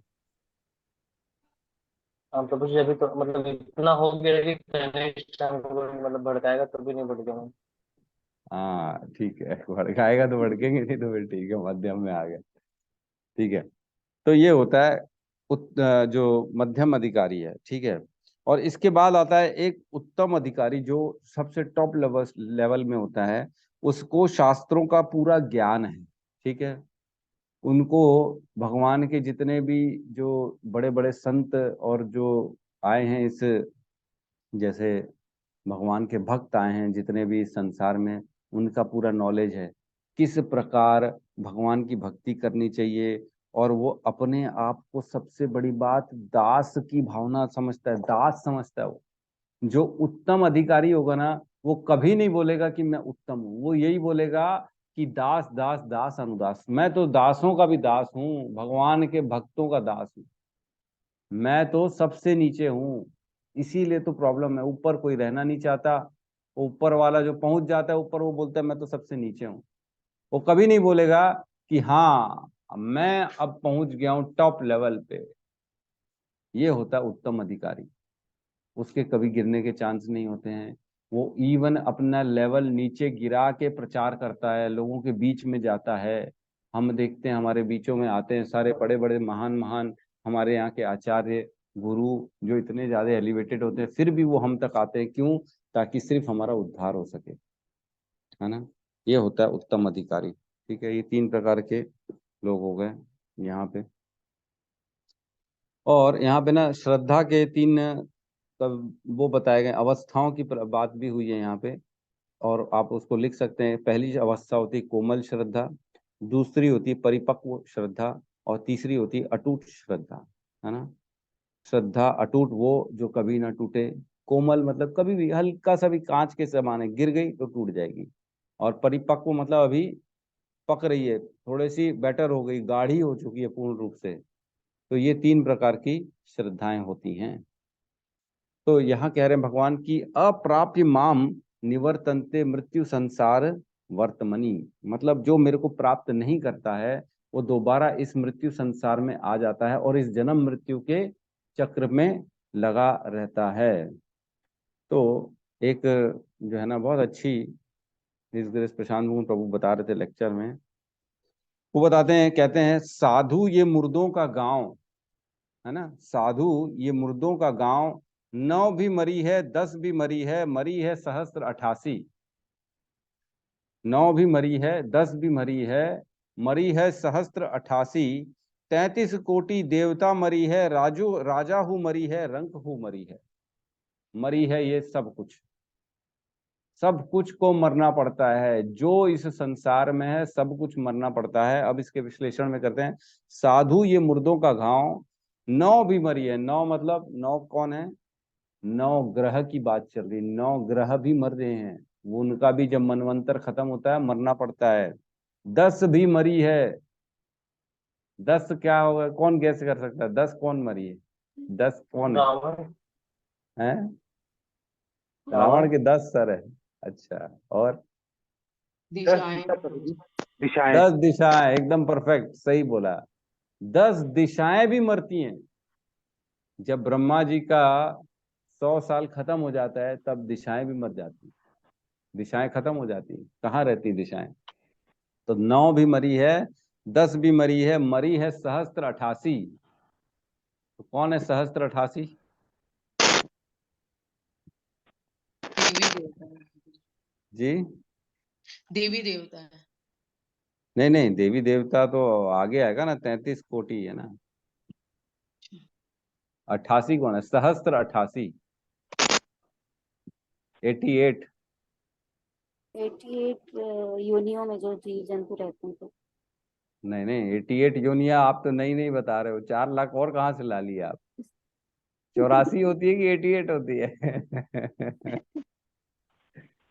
हाँ प्रभु जी, अभी तो मतलब इतना हो गया कि कनिष्ठ हमको मतलब भड़काएगा तो भी नहीं भड़केंगे। हाँ ठीक है, भड़काएगा तो भड़केंगे, नहीं तो फिर ठीक है, मध्यम में आ गए। ठीक है, तो ये होता है जो मध्यम अधिकारी है। ठीक है, और इसके बाद आता है एक उत्तम अधिकारी, जो सबसे टॉप लेवल में होता है। उसको शास्त्रों का पूरा ज्ञान है। ठीक है, उनको भगवान के जितने भी जो बड़े बड़े संत और जो आए हैं इस, जैसे भगवान के भक्त आए हैं जितने भी इस संसार में, उनका पूरा नॉलेज है किस प्रकार भगवान की भक्ति करनी चाहिए। और वो अपने आप को, सबसे बड़ी बात, दास की भावना समझता है, दास समझता है वो। जो उत्तम अधिकारी होगा ना, वो कभी नहीं बोलेगा कि मैं उत्तम हूँ, वो यही बोलेगा कि दास दास दास अनुदास, मैं तो दासों का भी दास हूँ, भगवान के भक्तों का दास हूँ, मैं तो सबसे नीचे हूँ। इसीलिए तो प्रॉब्लम है, ऊपर कोई रहना नहीं चाहता। ऊपर वाला जो पहुंच जाता है ऊपर, वो बोलता है मैं तो सबसे नीचे हूँ। वो कभी नहीं बोलेगा कि हाँ मैं अब पहुंच गया हूँ टॉप लेवल पे। ये होता है उत्तम अधिकारी, उसके कभी गिरने के चांस नहीं होते हैं। वो इवन अपना लेवल नीचे गिरा के प्रचार करता है, लोगों के बीच में जाता है। हम देखते हैं हमारे बीचों में आते हैं सारे बड़े बड़े महान महान हमारे यहाँ के आचार्य गुरु, जो इतने ज्यादा एलिवेटेड होते हैं, फिर भी वो हम तक आते हैं। क्यों? ताकि सिर्फ हमारा उद्धार हो सके, है ना। ये होता है उत्तम अधिकारी। ठीक है, ये 3 प्रकार के लोग हो गए यहाँ पे। और यहाँ पे ना श्रद्धा के 3 तब वो बताए गए अवस्थाओं की बात भी हुई है यहाँ पे, और आप उसको लिख सकते हैं। पहली जो अवस्था होती है कोमल श्रद्धा, दूसरी होती है परिपक्व श्रद्धा, और तीसरी होती है अटूट श्रद्धा, है ना। श्रद्धा अटूट वो जो कभी ना टूटे, कोमल मतलब कभी भी हल्का सा भी कांच के समान है, गिर गई तो टूट जाएगी, और परिपक्व मतलब अभी पक रही है, थोड़ी सी बेटर हो गई, गाढ़ी हो चुकी है पूर्ण रूप से। तो ये 3 प्रकार की श्रद्धाएं होती हैं। तो यहाँ कह रहे हैं भगवान की अप्राप्य माम निवर्तन्ते मृत्यु संसार वर्तमनी, मतलब जो मेरे को प्राप्त नहीं करता है वो दोबारा इस मृत्यु संसार में आ जाता है और इस जन्म मृत्यु के चक्र में लगा रहता है। तो एक जो है ना बहुत अच्छी His Grace प्रशांत मुकुंद प्रभु बता रहे थे लेक्चर में। वो बताते हैं, कहते हैं साधु ये मुर्दों का गांव है ना, साधु ये मुर्दों का गांव, 9 भी मरी है 10 भी मरी है सहस्त्र 88। 9 भी मरी है 10 भी मरी है सहस्त्र 88। 33 कोटि देवता मरी है, राजा हूँ मरी है, रंक हूँ मरी है ये सब कुछ। सब कुछ को मरना पड़ता है, जो इस संसार में है सब कुछ मरना पड़ता है। अब इसके विश्लेषण में करते हैं। साधु ये मुर्दों का गांव, 9 भी मरी है। 9 मतलब 9 कौन है? 9 ग्रह की बात चल रही, 9 ग्रह भी मर रहे हैं, वो उनका भी जब मनवंतर खत्म होता है मरना पड़ता है। 10 भी मरी है। 10 क्या होगा, कौन गैस कर सकता है? 10 कौन मरी है? 10 कौन रावण। है? रावण रावण। के 10 सर है। अच्छा, और 10 दिशाएं। 10 दिशाएं, एकदम परफेक्ट, सही बोला। 10 दिशाएं भी मरती हैं। जब ब्रह्मा जी का 100 साल खत्म हो जाता है तब दिशाएं भी मर जाती हैं। दिशाएं खत्म हो जाती हैं, कहाँ रहती दिशाएं? तो 9 भी मरी है, 10 भी मरी है सहस्त्र 88। तो कौन है सहस्त्र 88? देवी देवता है। जी देवी देवता है। नहीं नहीं, देवी देवता तो आगे आएगा ना, 33 कोटि है ना। 88 कौन है? सहस्त्र 88, 88। 88 योनियों में जो जीव जंतु रहते हैं तो नहीं नहीं, 88 योनिया आप तो नहीं नहीं बता रहे हो, 4 लाख और कहाँ से ला लिया आप? 84 होती है कि 88 होती है?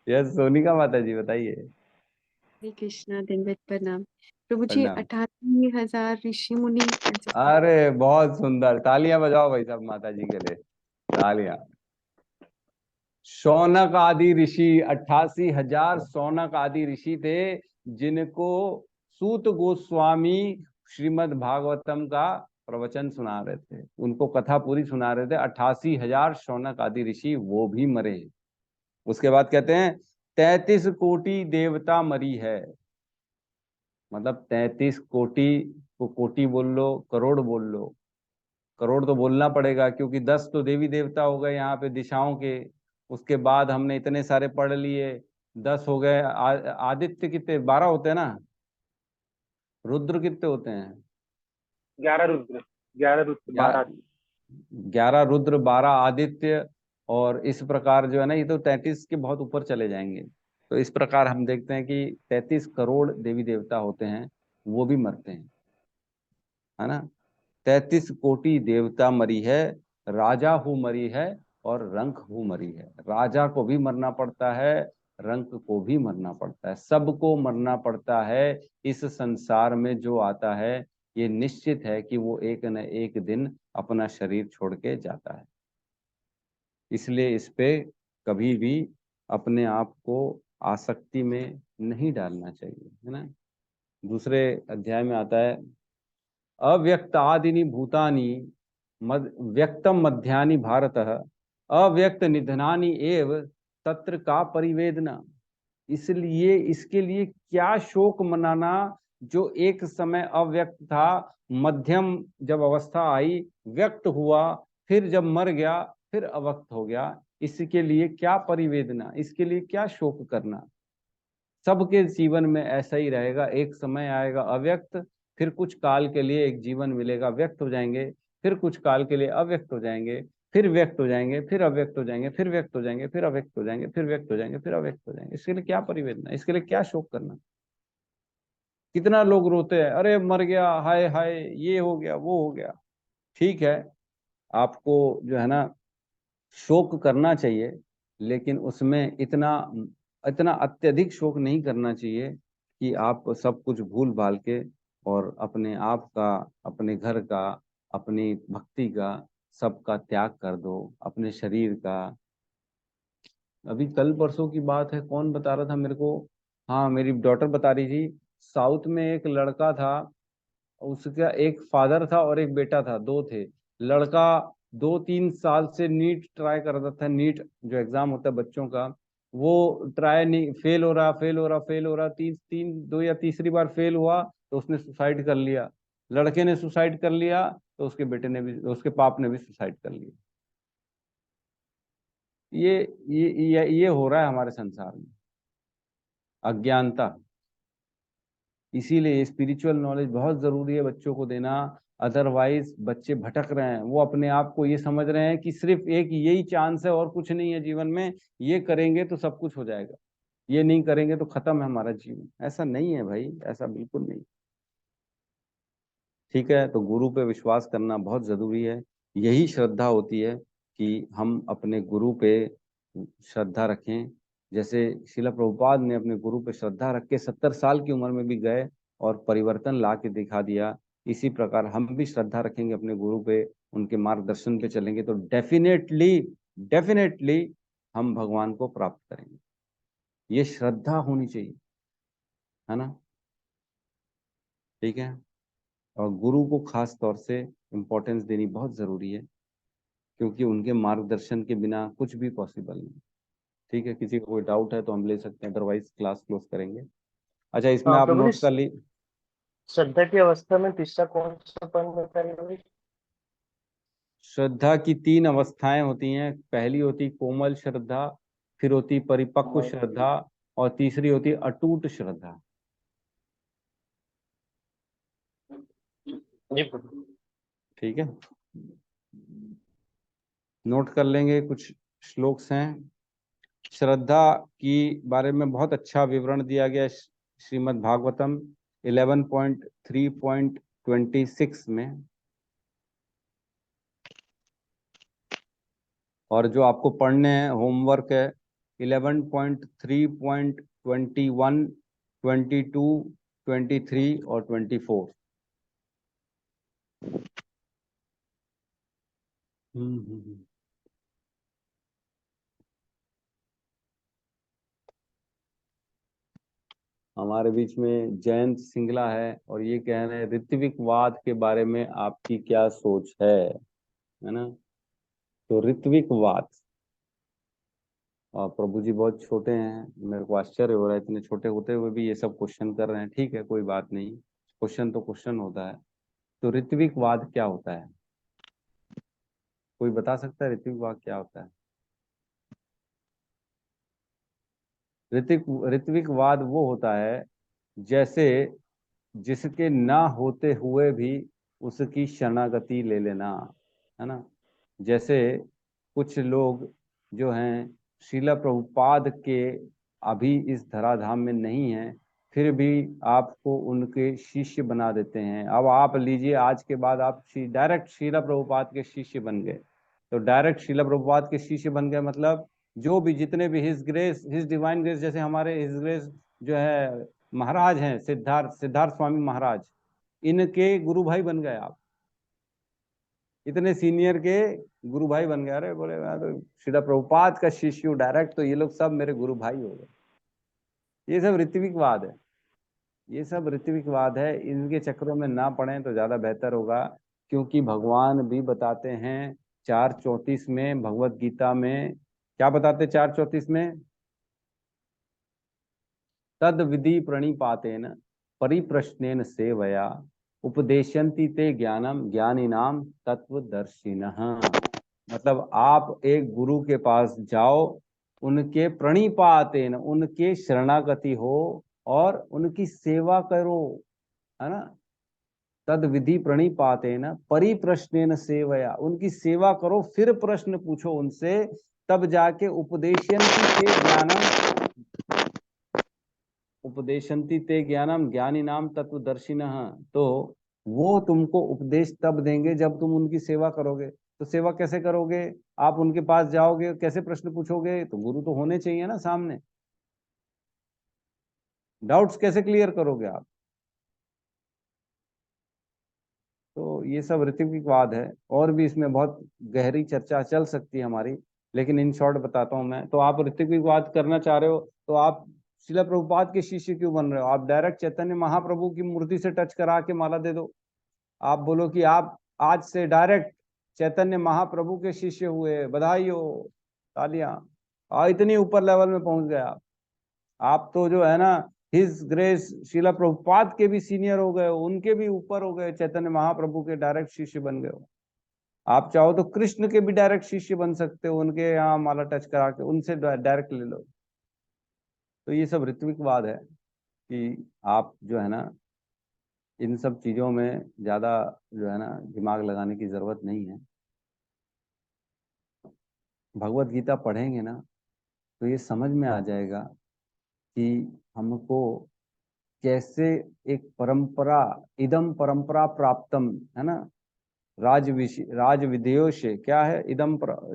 यस सोनिका माता जी बताइए। हरे कृष्णा, दंडवत प्रणाम। प्रभु जी, प्रणाम। 88,000 ऋषि मुनि ऐसे। अरे बहुत सुंदर, तालियां बजाओ भाई सब माता जी के लिए, तालियां। शौनक आदि ऋषि, 88,000 शौनक आदि ऋषि थे जिनको सूत गोस्वामी श्रीमद् भागवतम का प्रवचन सुना रहे थे, उनको कथा पूरी सुना रहे थे। 88,000 शौनक आदि ऋषि वो भी मरे। उसके बाद कहते हैं 33 कोटि देवता मरी है। मतलब 33 कोटि को कोटि बोल लो, करोड़ बोल लो, करोड़ तो बोलना पड़ेगा क्योंकि 10 तो देवी देवता हो गए यहाँ पे दिशाओं के। उसके बाद हमने इतने सारे पढ़ लिए, 10 हो गए। आदित्य कितने? 12 होते हैं ना? रुद्र कितने होते हैं? 11 रुद्र, 11 रुद्र, 12 11 रुद्र, 12 आदित्य। और इस प्रकार जो है ना, ये तो 33 के बहुत ऊपर चले जाएंगे। तो इस प्रकार हम देखते हैं कि 33 करोड़ देवी देवता होते हैं, वो भी मरते हैं, है ना। 33 कोटि देवता मरी है, राजा हु मरी है और रंक हु मरी है। राजा को भी मरना पड़ता है, रंक को भी मरना पड़ता है, सबको मरना पड़ता है। इस संसार में जो आता है ये निश्चित है कि वो एक न एक दिन अपना शरीर छोड़ के जाता है। इसलिए इस पे कभी भी अपने आप को आसक्ति में नहीं डालना चाहिए, है ना। दूसरे अध्याय में आता है अव्यक्तादीनि भूतानि व्यक्तम मध्यानि भारत अव्यक्त निधनानि एव तत्र का परिवेदना। इसलिए इसके लिए क्या शोक मनाना जो एक समय अव्यक्त था, मध्यम जब अवस्था आई व्यक्त हुआ, फिर जब मर गया फिर अव्यक्त हो गया। इसके लिए क्या परिवेदना, इसके लिए क्या शोक करना। सबके जीवन में ऐसा ही रहेगा, एक समय आएगा अव्यक्त, फिर कुछ काल के लिए एक जीवन मिलेगा, व्यक्त हो जाएंगे, फिर कुछ काल के लिए अव्यक्त हो जाएंगे, फिर व्यक्त हो जाएंगे, फिर अव्यक्त हो जाएंगे, फिर व्यक्त हो जाएंगे, फिर अव्यक्त हो जाएंगे, फिर व्यक्त हो जाएंगे, फिर अव्यक्त हो जाएंगे। इसके लिए क्या परिवेदना, इसके लिए क्या शोक करना। कितना लोग रोते हैं, अरे मर गया, हाय हाय, ये हो गया, वो हो गया। ठीक है, आपको जो है ना शोक करना चाहिए, लेकिन उसमें इतना इतना अत्यधिक शोक नहीं करना चाहिए कि आप सब कुछ भूल भाल के और अपने आप का, अपने घर का, अपनी भक्ति का सबका त्याग कर दो, अपने शरीर का। अभी कल परसों की बात है, कौन बता रहा था मेरे को, हाँ मेरी डॉटर बता रही थी, साउथ में एक लड़का था, उसका एक फादर था और एक बेटा था, दो थे। लड़का 2-3 साल से नीट ट्राई कर रहा था, नीट जो एग्जाम होता है बच्चों का, वो ट्राई नहीं, फेल हो रहा, फेल हो रहा, फेल हो रहा, दो या तीसरी बार फेल हुआ तो उसने सुसाइड कर लिया। लड़के ने सुसाइड कर लिया तो उसके बेटे ने भी, उसके बाप ने भी सुसाइड कर लिया। ये हो रहा है हमारे संसार में, अज्ञानता। इसीलिए स्पिरिचुअल नॉलेज बहुत जरूरी है बच्चों को देना। अदरवाइज बच्चे भटक रहे हैं, वो अपने आप को ये समझ रहे हैं कि सिर्फ एक यही चांस है और कुछ नहीं है जीवन में, ये करेंगे तो सब कुछ हो जाएगा, ये नहीं करेंगे तो खत्म है हमारा जीवन। ऐसा नहीं है भाई, ऐसा बिल्कुल नहीं। ठीक है, तो गुरु पे विश्वास करना बहुत जरूरी है। यही श्रद्धा होती है कि हम अपने गुरु पे श्रद्धा रखें। जैसे शिला प्रभुपाद ने अपने गुरु पे श्रद्धा रख के 70 साल की उम्र में भी गए और परिवर्तन ला के दिखा दिया। इसी प्रकार हम भी श्रद्धा रखेंगे अपने गुरु पे, उनके मार्गदर्शन पे चलेंगे तो डेफिनेटली डेफिनेटली हम भगवान को प्राप्त करेंगे। ये श्रद्धा होनी चाहिए, है ना। ठीक है, और गुरु को खास तौर से इम्पोर्टेंस देनी बहुत जरूरी है, क्योंकि उनके मार्गदर्शन के बिना कुछ भी पॉसिबल नहीं। ठीक है, किसी को कोई डाउट है तो हम ले सकते हैं, अदरवाइज क्लास क्लोज करेंगे। अच्छा, इसमें आप प्रभु नोट्स जी, कर ली। श्रद्धा की अवस्था में तीसरा कौन सा पद बताइए? श्रद्धा की 3 अवस्थाएं होती हैं। पहली होती कोमल श्रद्धा, फिर होती परिपक्व श्रद्धा, और तीसरी होती अटूट श्रद्धा। जी प्रभु। ठीक है। नोट कर लेंगे। कुछ श्लोक्स हैं। श्रद्धा की बारे में बहुत अच्छा विवरण दिया गया श्रीमद् भागवतम 11.3.26 में। और जो आपको पढ़ने हैं होमवर्क है 11.3.21, 22, 23 और 24। हमारे बीच में जयंत सिंगला है और ये कह रहे हैं ऋत्विकवाद के बारे में आपकी क्या सोच है ना। तो ऋत्विकवाद, और प्रभु जी बहुत छोटे हैं, मेरे को आश्चर्य हो रहा है इतने छोटे होते हुए भी ये सब क्वेश्चन कर रहे हैं। ठीक है, कोई बात नहीं, क्वेश्चन तो क्वेश्चन होता है। तो ऋत्विकवाद क्या होता है? कोई बता सकता है ऋत्विकवाद क्या होता है? ऋत्विकवाद वो होता है जैसे जिसके ना होते हुए भी उसकी शरणागति ले लेना, है ना। जैसे कुछ लोग जो हैं श्रीला प्रभुपाद के अभी इस धराधाम में नहीं है, फिर भी आपको उनके शिष्य बना देते हैं। अब आप लीजिए, आज के बाद आप डायरेक्ट श्रीला प्रभुपाद के शिष्य बन गए। तो डायरेक्ट श्रीला प्रभुपाद के शिष्य बन गए मतलब जो भी जितने भी his grace, his divine grace, जैसे हमारे हिज ग्रेस जो है महाराज हैं सिद्धार्थ स्वामी महाराज, इनके गुरु भाई बन गए आप। इतने सीनियर के गुरु भाई बन गए। अरे बोले मैं तो श्रीला प्रभुपाद का शिष्य हूँ डायरेक्ट, तो ये लोग सब मेरे गुरु भाई हो गए। ये सब ऋत्विकवाद है, ये सब ऋत्विकवाद है। इनके चक्रों में ना पड़े तो ज्यादा बेहतर होगा, क्योंकि भगवान भी बताते हैं 4:34 में भगवत गीता में। क्या बताते 4:34 में? तद विधि प्रणिपातेन परिप्रश्नेन सेवया उपदेशन्ति ते ज्ञानम ज्ञानिनाम तत्वदर्शिनः। मतलब आप एक गुरु के पास जाओ, उनके प्रणिपातेन, उनके शरणागति हो और उनकी सेवा करो, है ना। तद विधि प्रणिपातेन परिप्रश्नेन सेवया, उनकी सेवा करो, फिर प्रश्न पूछो उनसे, तब जाके उपदेशन्ति ते ज्ञानम, उपदेशन्ति ते ज्ञानम ज्ञानी नाम तत्वदर्शिनः। तो वो तुमको उपदेश तब देंगे जब तुम उनकी सेवा करोगे। तो सेवा कैसे करोगे? आप उनके पास जाओगे, कैसे प्रश्न पूछोगे? तो गुरु तो होने चाहिए ना सामने। डाउट्स कैसे क्लियर करोगे आप? तो ये सब ऋत्विकवाद है, और भी इसमें बहुत गहरी चर्चा चल सकती है हमारी, लेकिन इन शॉर्ट बताता हूं मैं। तो आप ऋत्विकवाद करना चाह रहे हो तो आप श्रीला प्रभुपाद के शिष्य क्यों बन रहे हो? आप डायरेक्ट चैतन्य महाप्रभु की मूर्ति से टच करा के माला दे दो। आप बोलो कि आप आज से डायरेक्ट चैतन्य महाप्रभु के शिष्य हुए, बधाई हो, तालियां। और इतनी ऊपर लेवल में पहुंच गए आप तो जो है ना हिज ग्रेस श्रीला प्रभुपाद के भी सीनियर हो गए हो, उनके भी ऊपर हो गए, चैतन्य महाप्रभु के डायरेक्ट शिष्य बन गए हो। आप चाहो तो कृष्ण के भी डायरेक्ट शिष्य बन सकते हो, उनके यहाँ माला टच करा के उनसे डायरेक्ट ले लो। तो ये सब ऋत्विकवाद है कि आप जो है ना इन सब चीजों में ज्यादा जो है ना दिमाग लगाने की जरूरत नहीं है। भगवत गीता पढ़ेंगे ना तो ये समझ में आ जाएगा कि हमको कैसे एक परंपरा, इदम परंपरा प्राप्तम, है ना, राज विधेयो से, क्या है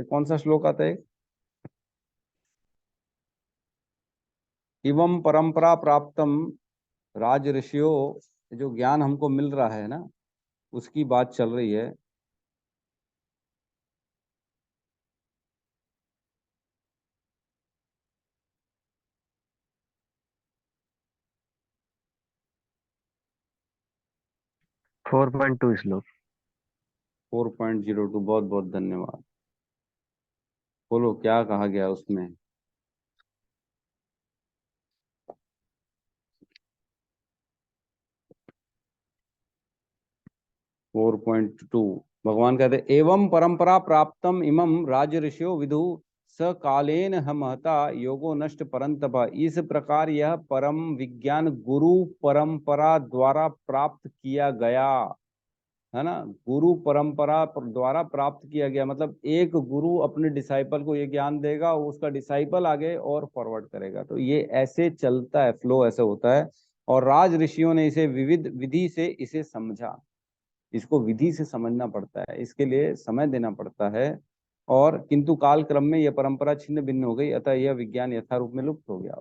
कौन सा श्लोक आता है? इवम परंपरा प्राप्तम राज ऋषियो, जो ज्ञान हमको मिल रहा है ना उसकी बात चल रही है। फोर 4.2 श्लोक। 4.02, बहुत बहुत धन्यवाद। बोलो क्या कहा गया उसमें? 4.2 भगवान कहते एवं परंपरा प्राप्तम इमं राज ऋषियो विदु स कालेन महता योगो नष्ट परंतप। इस प्रकार यह परम विज्ञान गुरु परंपरा द्वारा प्राप्त किया गया, है ना, गुरु परंपरा द्वारा प्राप्त किया गया, मतलब एक गुरु अपने डिसाइपल को ये ज्ञान देगा, उसका डिसाइपल आगे और फॉरवर्ड करेगा। तो ये ऐसे चलता है, फ्लो ऐसे होता है। और राज ऋषियों ने इसे विविध विधि से इसे समझा। इसको विधि से समझना पड़ता है, इसके लिए समय देना पड़ता है। और किंतु काल क्रम में यह परंपरा छिन्न भिन्न हो गई, अतः यह विज्ञान यथारूप में लुप्त हो गया।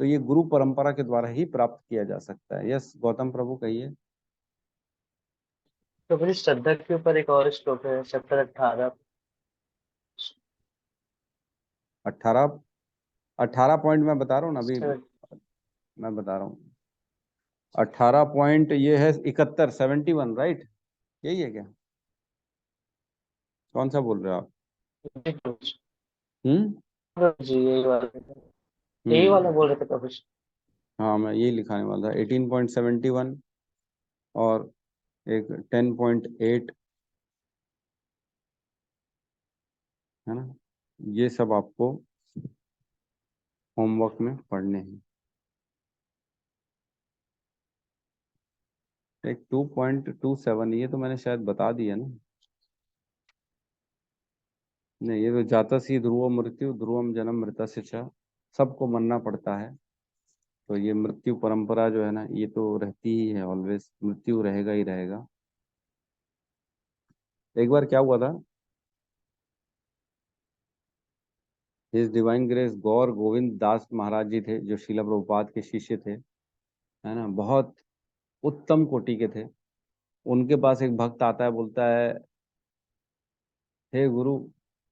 तो ये गुरु परंपरा के द्वारा ही प्राप्त किया जा सकता है। यस गौतम प्रभु कहिए। प्रभु जी श्रद्धा के ऊपर एक और श्लोक है, चैप्टर 18। 18 पॉइंट मैं बता रहा हूँ ना अभी, मैं बता रहा हूँ 18 पॉइंट ये है 71, 71 राइट, यही है क्या? कौन सा बोल रहे हो आप? प्रभु जी यही वाला बोल रहे थे प्रभु जी। हाँ मैं यही लिखाने वाला था, 18.71 और एक 10.8 है ना, ये सब आपको होमवर्क में पढ़ने हैं। एक 2.27 ये तो मैंने शायद बता दिया ना, नहीं ये तो जाता सी ध्रुव मृत्यु ध्रुवम जन्म मृतस्य च, सबको मानना पड़ता है। तो ये मृत्यु परंपरा जो है ना, ये तो रहती ही है, ऑलवेज मृत्यु रहेगा ही रहेगा। एक बार क्या हुआ था, हिज डिवाइन ग्रेस गौर गोविंद दास महाराज जी थे, जो शीला प्रभुपाद के शिष्य थे, है ना, बहुत उत्तम कोटि के थे। उनके पास एक भक्त आता है, बोलता है हे गुरु,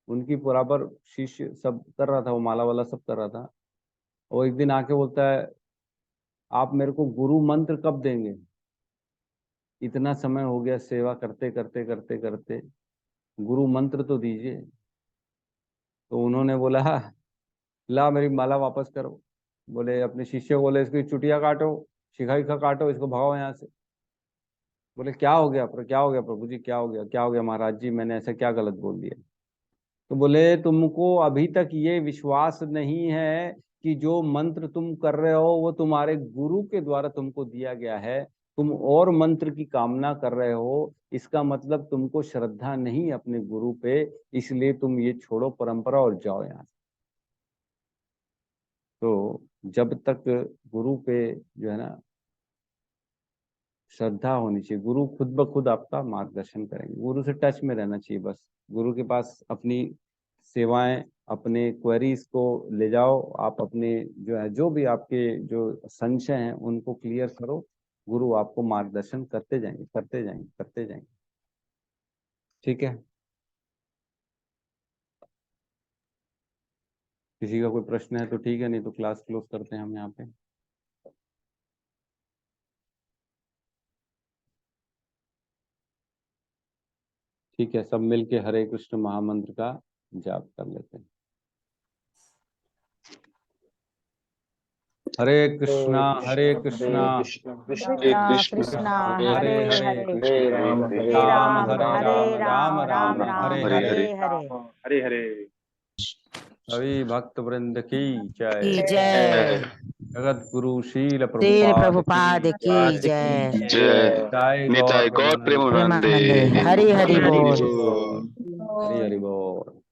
उनकी बराबर शिष्य सब कर रहा था, वो माला वाला सब कर रहा था। वो एक दिन आके बोलता है आप मेरे को गुरु मंत्र कब देंगे, इतना समय हो गया सेवा करते करते करते करते, गुरु मंत्र तो दीजिए। तो उन्होंने बोला ला मेरी माला वापस करो। बोले अपने शिष्य को बोले इसकी चुटिया काटो, शिखा इखा काटो, इसको भगाओ यहाँ से। बोले क्या हो गया क्या हो गया प्रभु जी, क्या हो गया, क्या हो गया महाराज जी, मैंने ऐसा क्या गलत बोल दिया? तो बोले तुमको अभी तक ये विश्वास नहीं है कि जो मंत्र तुम कर रहे हो वो तुम्हारे गुरु के द्वारा तुमको दिया गया है, तुम और मंत्र की कामना कर रहे हो, इसका मतलब तुमको श्रद्धा नहीं अपने गुरु पे, इसलिए तुम ये छोड़ो परंपरा और जाओ यहाँ से। तो जब तक गुरु पे जो है ना श्रद्धा होनी चाहिए, गुरु खुद ब खुद आपका मार्गदर्शन करेंगे, गुरु से टच में रहना चाहिए बस। गुरु के पास अपनी सेवाएं, अपने क्वेरीज को ले जाओ, आप अपने जो है जो भी आपके जो संशय हैं उनको क्लियर करो, गुरु आपको मार्गदर्शन करते जाएंगे करते जाएंगे करते जाएंगे। ठीक है, किसी का कोई प्रश्न है तो ठीक है, नहीं तो क्लास क्लोज करते हैं हम यहाँ पे। ठीक है, सब मिलके हरे कृष्ण महामंत्र का जाप कर लेते हैं। हरे कृष्णा कृष्णा कृष्णा कृष्णा हरे हरे राम हरे राम हरे राम राम राम हरे हरे हरे। हरे हरे। सभी भक्त वृंद की की जय। जय। जगत गुरु शील श्रील प्रभुपाद प्रभुपाद की जय। जय निताय गौर प्रेमानंदे। प्रेमानंदे हरि हरि बोल। हरि हरि बोल।